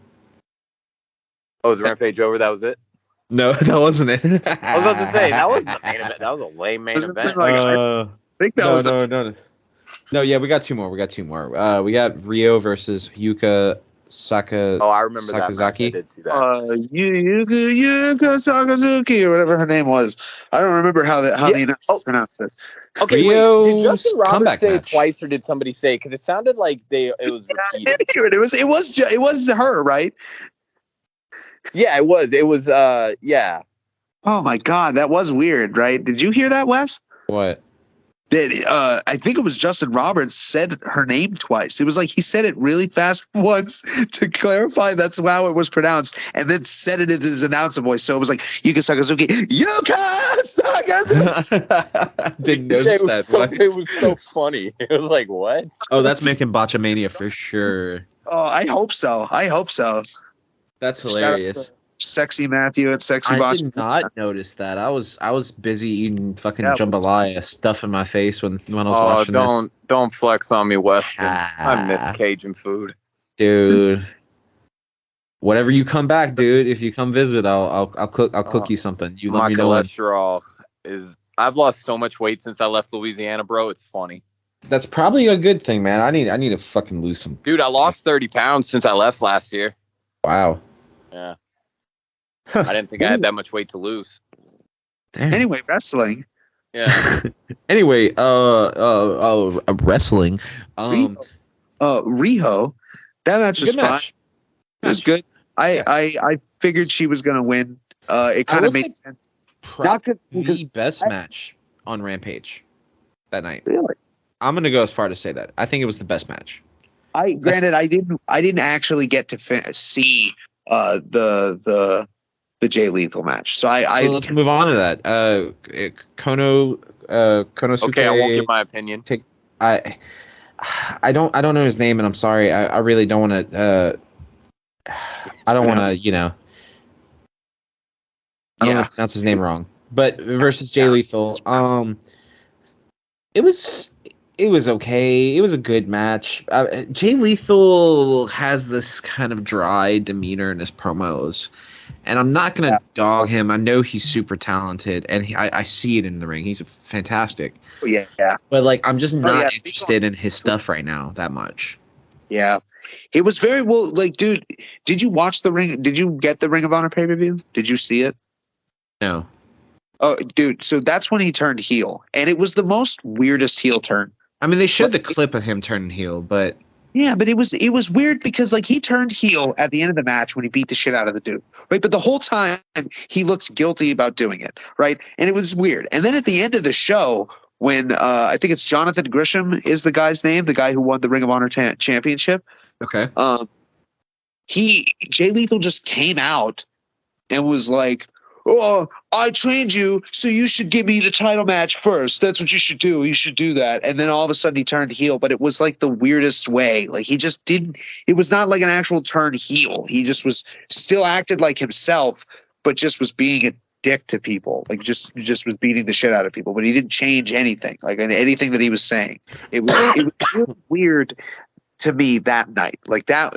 Oh, was Rampage over? That was it? No, that wasn't it. I was about to say, that was the main event. That was a lame main event. I think that was No, yeah, we got two more. We got Rio versus Yuka Sakazaki. Oh, I remember that match. I did see that. Yuka Sakazaki, or whatever her name was. I don't remember how the announcer pronounced it. Okay, wait, did Justin Roberts say it twice, or did somebody say? Because it sounded like it was repeated. I didn't hear it. It was her, right? Yeah, it was. It was. Yeah. Oh my God, that was weird, right? Did you hear that, Wes? What? That I think it was Justin Roberts said her name twice. It was like he said it really fast once to clarify that's how it was pronounced, and then said it in his announcer voice. So it was like Yuka Sakazuki, Yuka Sakazuki. Didn't notice that. It was so funny. It was like, what? Oh, that's making Botchamania for sure. Oh, I hope so. That's hilarious. Sexy Matthew at Sexy I Boss. did not notice that. I was busy eating fucking Yeah, jambalaya, stuff in my face when I was watching don't flex on me, Weston. Ah. I miss Cajun food. this. Dude. Whatever you come back, dude. If you come visit, I'll cook you something. You let My me know. cholesterol is. I've lost so much weight since I left Louisiana, bro. It's funny. That's probably a good thing, man. I need to fucking lose some. Dude, I lost 30 pounds since I left last year. Wow. Yeah. I didn't think I had that much weight to lose. Damn. Anyway, wrestling. Yeah. Anyway, wrestling. Riho. That match was Good fine. match. It was good. I figured she was gonna win. It kind of made sense. Not good because The best match on Rampage that night. really. I'm gonna go as far to say that. I think it was the best match. I didn't actually get to see the Jay Lethal match. So Let's move on to that. Konosuke. Okay, I won't give my opinion. I don't know his name, and I'm sorry. I really don't want to. I don't want to. I don't want to pronounce his name wrong. But versus Jay Lethal, it was okay. It was a good match. Jay Lethal has this kind of dry demeanor in his promos, and I'm not gonna dog him. I know he's super talented, and I see it in the ring. He's fantastic. Yeah. But like, I'm just not interested in his stuff right now that much. Yeah. It was very well. Like, dude, did you watch the Ring? Did you get the Ring of Honor pay-per-view? Did you see it? No. Oh, dude. So that's when he turned heel, and it was the most weirdest heel turn. I mean, they showed the clip of him turning heel, but yeah, but it was weird because like he turned heel at the end of the match when he beat the shit out of the dude, right? But the whole time he looks guilty about doing it, right? And it was weird. And then at the end of the show, when I think it's Jonathan Grisham is the guy's name, the guy who won the Ring of Honor championship. okay. Jay Lethal just came out and was like, "Oh, I trained you, so you should give me the title match first. That's what you should do. You should do that." And then all of a sudden he turned heel, but it was like the weirdest way. Like he just didn't. It was not like an actual turn heel. He just was still acted like himself, but just was being a dick to people. Like just was beating the shit out of people. But he didn't change anything. Like anything that he was saying. It was really weird to me that night. Like that,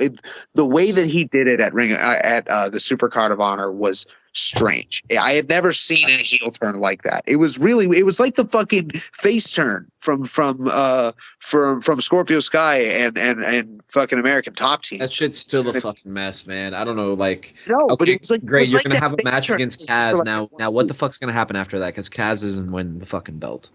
the way that he did it at the Supercard of Honor was strange. I had never seen a heel turn like that. It was like the fucking face turn from Scorpio Sky and fucking American Top Team. That shit's still a fucking mess, man. I don't know, like. No, okay, but it's like great. You're like gonna that have a face match turn. against Kaz now. Now, what the fuck's gonna happen after that? Because Kaz isn't winning the fucking belt.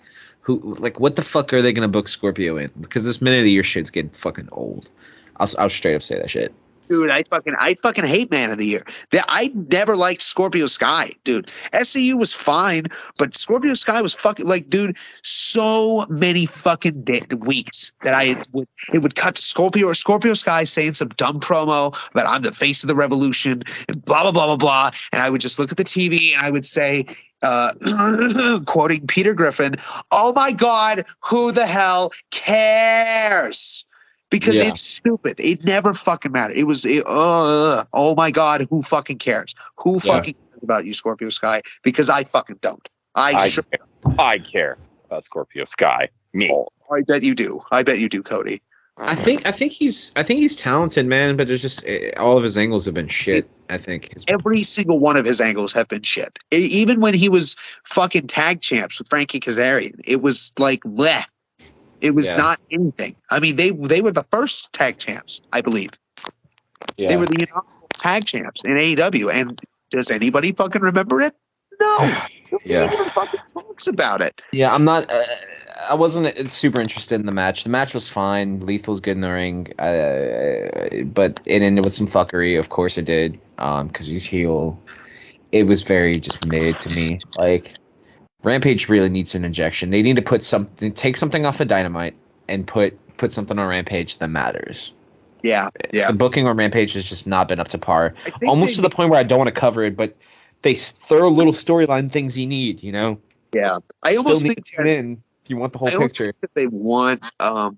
What the fuck are they gonna book Scorpio in? Because this minute of the year shit's getting fucking old. I'll straight up say that shit. Dude, I fucking hate Man of the Year. I never liked Scorpio Sky, dude. SCU was fine, but Scorpio Sky was fucking like, dude. So many fucking weeks that it would cut to Scorpio Sky saying some dumb promo about I'm the face of the revolution and blah blah blah blah blah, and I would just look at the TV and I would say, quoting Peter Griffin, "Oh my God, who the hell cares?" Because it's stupid. It never fucking mattered. It was, oh my God, who fucking cares? Who fucking cares about you, Scorpio Sky? Because I fucking don't. I care about Scorpio Sky. Me. Oh, I bet you do. I bet you do, Cody. I think he's talented, man. But there's just all of his angles have been shit. I think Every single one of his angles have been shit. Even when he was fucking tag champs with Frankie Kazarian, it was like bleh. It was not anything. I mean, they were the first tag champs, I believe. Yeah. They were the inaugural tag champs in AEW. And does anybody fucking remember it? No. Nobody even fucking talks about it. Yeah, I'm not. I wasn't super interested in the match. The match was fine. Lethal's good in the ring, but it ended with some fuckery. Of course, it did. Because he's heel. It was very just mid to me. Like. Rampage really needs an injection. They need to take something off of Dynamite and put something on Rampage that matters. Yeah. The booking on Rampage has just not been up to par. Almost to the point where I don't want to cover it, but they throw little storyline things you need, you know? Yeah. I almost think tune in if you want the whole picture. Think that they want. I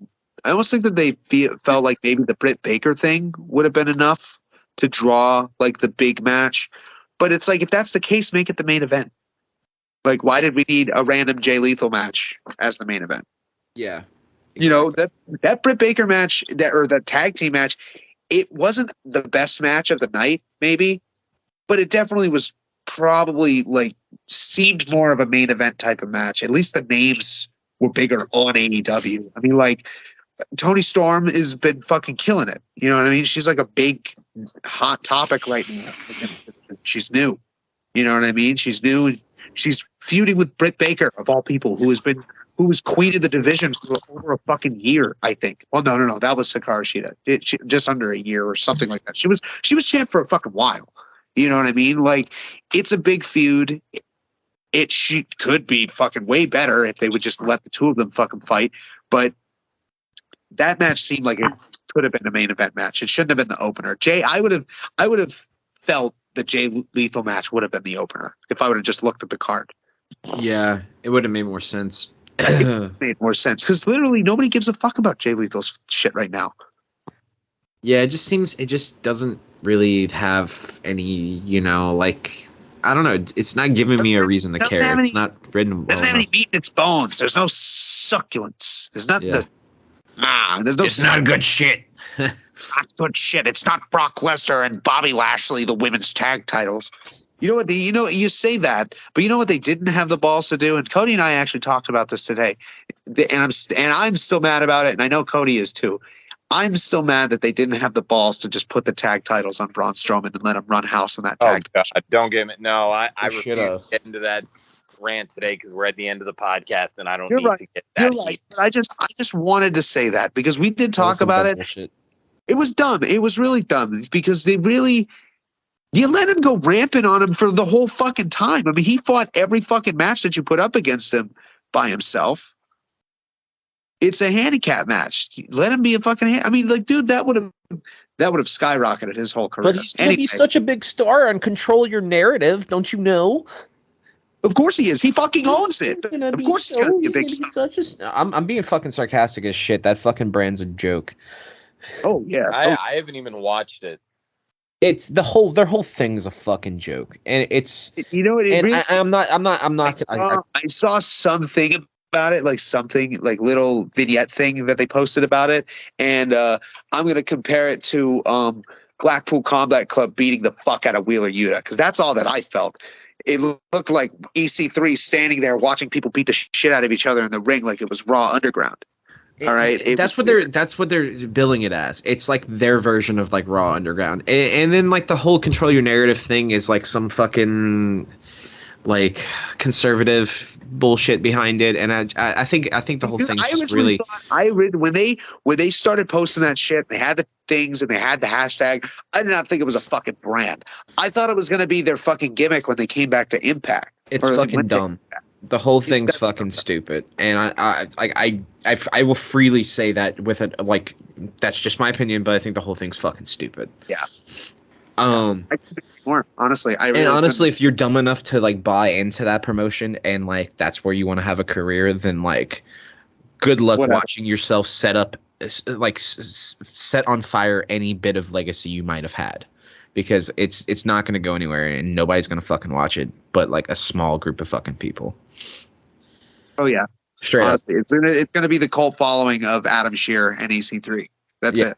almost think that they felt like maybe the Britt Baker thing would have been enough to draw like the big match. But it's like, if that's the case, make it the main event. Like, why did we need a random Jay Lethal match as the main event? Yeah. You know, that Britt Baker match, or the tag team match, it wasn't the best match of the night, maybe, but it definitely was probably like seemed more of a main event type of match. At least the names were bigger on AEW. I mean, like, Toni Storm has been fucking killing it. You know what I mean? She's like a big hot topic right now. She's new. You know what I mean? She's new, and she's feuding with Britt Baker, of all people, who was queen of the division for over a fucking year, I think. Well, no. That was Hikaru Shida. Just under a year or something like that. She was champ for a fucking while. You know what I mean? Like, it's a big feud. She could be fucking way better if they would just let the two of them fucking fight. But that match seemed like it could have been a main event match. It shouldn't have been the opener. I would have felt the Jay Lethal match would have been the opener if I would have just looked at the card. Yeah, it would have made more sense. Made more sense because literally nobody gives a fuck about Jay Lethal's shit right now. Yeah, it just doesn't really have any, you know, like, I don't know. It's not giving me a reason to care. It's not written. Doesn't have any meat in its bones. There's no succulence. There's not It's not good shit. It's not good shit. It's not Brock Lesnar and Bobby Lashley, the women's tag titles. You know what? You say that, but you know what they didn't have the balls to do. And Cody and I actually talked about this today, and I'm still mad about it. And I know Cody is too. I'm still mad that they didn't have the balls to just put the tag titles on Braun Strowman and let him run house in that tag. God, don't get me. No, I refuse should've. to get into that rant today because we're at the end of the podcast and I don't You're need right. to get that You're right. heat. But I just wanted to say that because we did talk about it. Bullshit. It was dumb. It was really dumb because you let him go rampant on him for the whole fucking time. I mean, he fought every fucking match that you put up against him by himself. It's a handicap match. Let him be a fucking. I mean, like, dude, that would have skyrocketed his whole career. But he's gonna be such a big star on Control Your Narrative, don't you know? Of course he is. He fucking owns it. Of course he's gonna be a big star. I'm being fucking sarcastic as shit. That fucking brand's a joke. Oh yeah. I haven't even watched it. It's their whole thing's a fucking joke, and it's You know what? It and really, I'm not. I saw something about it, like something like little vignette thing that they posted about it, and I'm gonna compare it to Blackpool Combat Club beating the fuck out of Wheeler Yuta because that's all that I felt. It looked like EC3 standing there watching people beat the shit out of each other in the ring like it was Raw Underground. All right, that's what they're billing it as. It's like their version of like Raw Underground, and then like the whole Control Your Narrative thing is like some fucking like conservative bullshit behind it, and I think the whole thing is really. When they started posting that shit, they had the things and they had the hashtag. I did not think it was a fucking brand. I thought it was going to be their fucking gimmick when they came back to Impact. It's fucking dumb. The whole thing's fucking stupid, and I will freely say that with it. Like, that's just my opinion, but I think the whole thing's fucking stupid. Yeah. I couldn't agree more honestly. Honestly, if you're dumb enough to like buy into that promotion and like that's where you want to have a career, then like, good luck watching yourself set up, like set on fire any bit of legacy you might have had. Because it's not going to go anywhere and nobody's going to fucking watch it, but like a small group of fucking people. Oh yeah, straight honestly, up. It's going to be the cult following of Adam Shearer and EC3. That's it.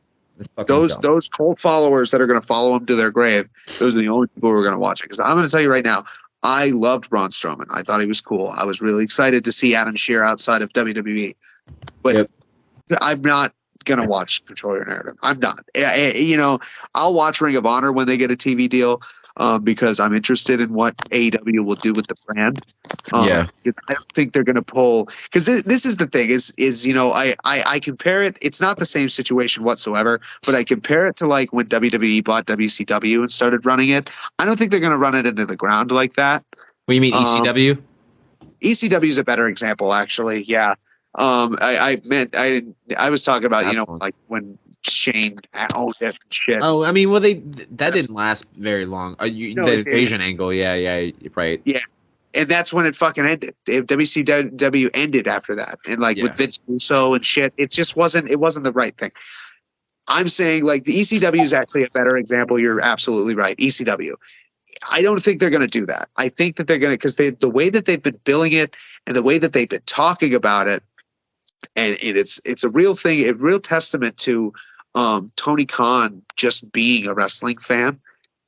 Those cult followers that are going to follow him to their grave. Those are the only people who are going to watch it. Because I'm going to tell you right now, I loved Braun Strowman. I thought he was cool. I was really excited to see Adam Shearer outside of WWE, but I'm not gonna watch Control Your Narrative. I'm not. I'll watch Ring of Honor when they get a TV deal because I'm interested in what AEW will do with the brand. I don't think they're gonna pull because this is the thing is I compare it. It's not the same situation whatsoever, but I compare it to like when WWE bought WCW and started running it. I don't think they're gonna run it into the ground like that. What do you mean ECW? ECW is a better example, actually. Yeah. I was talking about, like when Shane owned it and shit. Oh, I mean, well, that didn't last very long. The Asian angle, yeah, right. Yeah, and that's when it fucking ended. WCW ended after that, and like with Vince Russo and shit, it just wasn't. It wasn't the right thing. I'm saying like the ECW is actually a better example. You're absolutely right. ECW. I don't think they're going to do that. I think that they're going to, because the way that they've been billing it and the way that they've been talking about it, and it's a real thing, a real testament to Tony Khan just being a wrestling fan.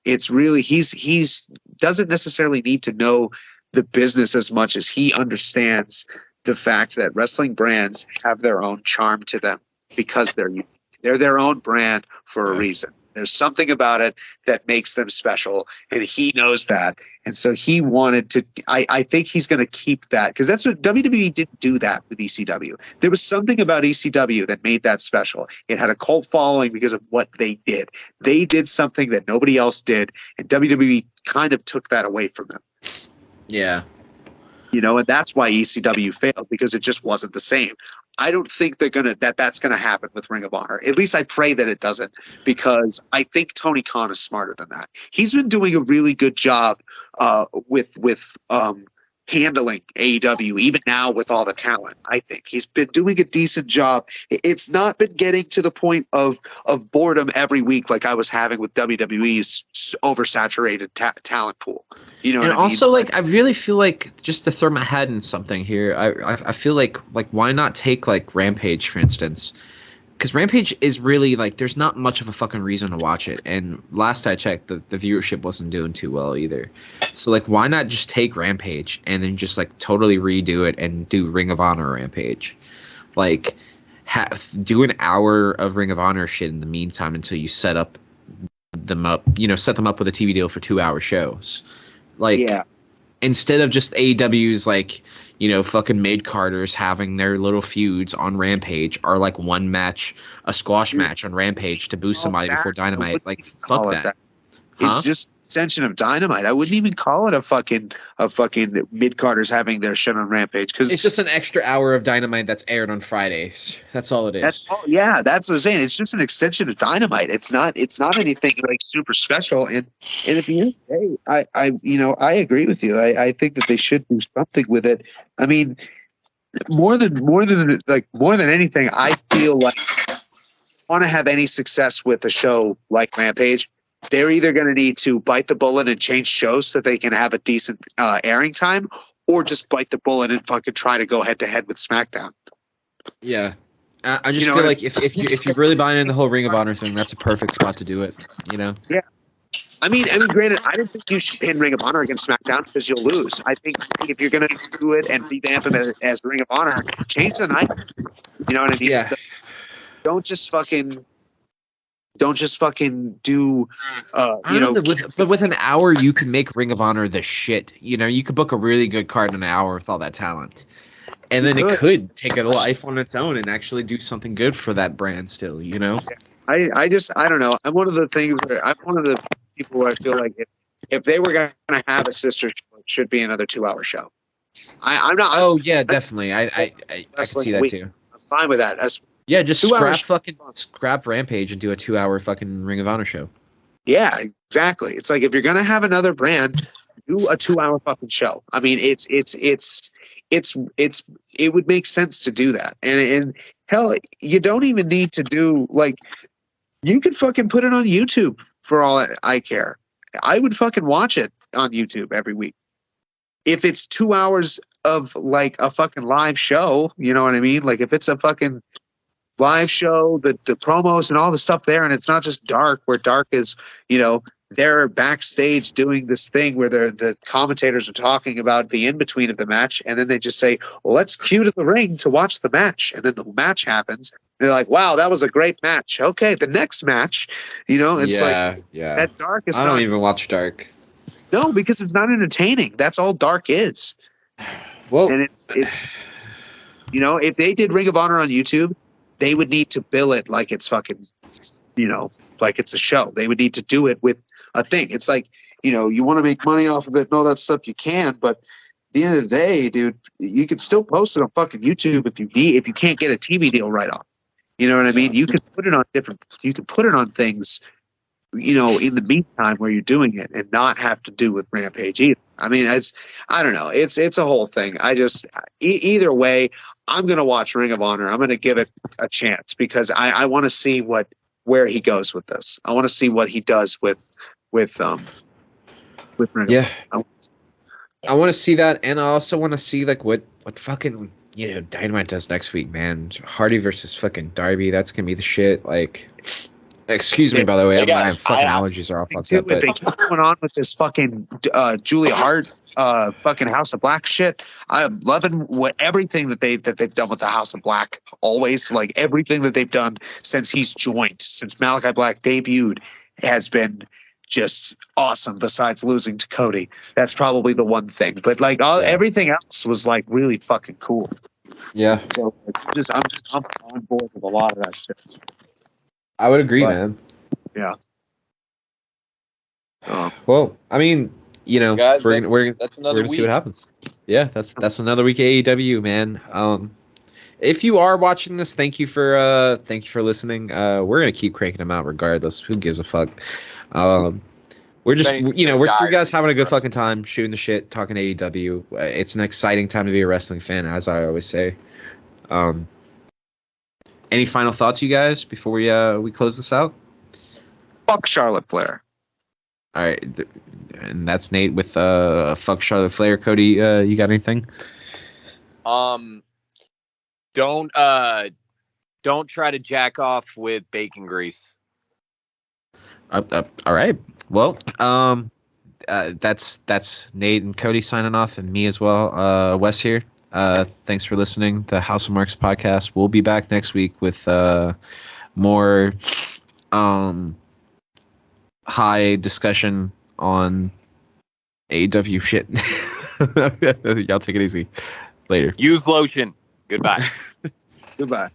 It's really he's doesn't necessarily need to know the business as much as he understands the fact that wrestling brands have their own charm to them because they're their own brand for a reason. There's something about it that makes them special, and he knows that. And so he wanted to – I think he's going to keep that because that's what – WWE didn't do that with ECW. There was something about ECW that made that special. It had a cult following because of what they did. They did something that nobody else did, and WWE kind of took that away from them. Yeah. You know, and that's why ECW failed because it just wasn't the same. I don't think that's gonna happen with Ring of Honor. At least I pray that it doesn't, because I think Tony Khan is smarter than that. He's been doing a really good job with handling AEW, even now with all the talent. I think he's been doing a decent job. It's not been getting to the point of boredom every week like I was having with WWE's oversaturated talent pool. You know, and what I mean? also, like, I really feel like, just to throw my head in something here, I feel like why not take like Rampage, for instance? Because Rampage is really like, there's not much of a fucking reason to watch it, and last I checked, the viewership wasn't doing too well either. So like, why not just take Rampage and then just like totally redo it and do Ring of Honor Rampage? Like, do an hour of Ring of Honor shit in the meantime until you set them up with a TV deal for 2-hour shows. Like, yeah. Instead of just AEW's like, you know, fucking mid-carders having their little feuds on Rampage, or like one match, a squash match on Rampage to boost somebody before Dynamite. Like, fuck that. Huh? It's just an extension of Dynamite. I wouldn't even call it a fucking mid-carders having their shit on Rampage, because it's just an extra hour of Dynamite that's aired on Fridays. That's all it is. that's what I'm saying. It's just an extension of Dynamite. It's not anything like super special. And at the end of the day, I agree with you. I think that they should do something with it. I mean, more than anything, I feel like want to have any success with a show like Rampage, they're either going to need to bite the bullet and change shows so they can have a decent airing time, or just bite the bullet and fucking try to go head to head with SmackDown. Yeah. I just feel like if you're really buying in the whole Ring of Honor thing, that's a perfect spot to do it, you know? Yeah. I mean, granted, I didn't think you should pin Ring of Honor against SmackDown because you'll lose. I think if you're going to do it and revamp them as Ring of Honor, change the night. You know what I mean? Yeah. Don't just fucking do, but with an hour, you can make Ring of Honor the shit. You know, you could book a really good card in an hour with all that talent. And then it could take a life on its own and actually do something good for that brand still, you know? I don't know. I'm one of the people where I feel like if they were going to have a sister show, it should be another 2-hour show. I'm not. Oh, yeah, definitely. I can see that too. I'm fine with that. Yeah, just scrap Rampage and do a 2-hour fucking Ring of Honor show. Yeah, exactly. It's like, if you're gonna have another brand, do a 2-hour fucking show. I mean, it would make sense to do that. And hell, you don't even need to do, like, you could fucking put it on YouTube for all I care. I would fucking watch it on YouTube every week. If it's 2 hours of like a fucking live show, you know what I mean? Like, if it's a fucking live show, the promos and all the stuff there, and it's not just Dark, where Dark is, you know, they're backstage doing this thing where the commentators are talking about the in-between of the match, and then they just say, well, let's cue to the ring to watch the match, and then the match happens, and they're like, wow, that was a great match. Okay, the next match, you know, it's that Dark is I don't even watch Dark. No, because it's not entertaining. That's all Dark is. Well, and it's you know, if they did Ring of Honor on YouTube, they would need to bill it like it's fucking, you know, like it's a show. They would need to do it with a thing. It's like, you know, you want to make money off of it and all that stuff, you can, but at the end of the day, dude, you can still post it on fucking YouTube if you can't get a TV deal right off. You know what I mean? You can put it on things, you know, in the meantime where you're doing it, and not have to do with Rampage either. I mean, I don't know. It's a whole thing. Either way, I'm going to watch Ring of Honor. I'm going to give it a chance, because I want to see where he goes with this. I want to see what he does with with Ring of Yeah, Honor. I want to see that, and I also want to see like what fucking Dynamite does next week, man. Hardy versus fucking Darby. That's gonna be the shit. Like, excuse me, by the way, Hey, guys, my fucking I- allergies are all fucked Too, up. if But they keep going on with this fucking Julia Hart, fucking House of Black shit, I'm loving everything that they've done with the House of Black. Always, like everything that they've done since he's joined, since Malachi Black debuted, has been just awesome. Besides losing to Cody, that's probably the one thing. But like everything else was like really fucking cool. yeah, So I'm on board with a lot of that shit. I would agree, But- man. Yeah. Well, I mean, Guys, we're that's gonna another see what week. happens. Yeah, that's another week of AEW, man. If you are watching this, thank you for listening. We're gonna keep cranking them out regardless. Who gives a fuck? We're just we're three guys having a good fucking time, shooting the shit, talking AEW. It's an exciting time to be a wrestling fan, as I always say. Any final thoughts, you guys, before we close this out? Fuck Charlotte Flair. All right, and that's Nate with fuck Charlotte Flair. Cody, you got anything? Don't try to jack off with bacon grease. All right. Well, that's Nate and Cody signing off, and me as well. Wes here. Thanks for listening. The House of Marks podcast. We'll be back next week with more high discussion on AEW shit. Y'all take it easy. Later. Use lotion. Goodbye. Goodbye.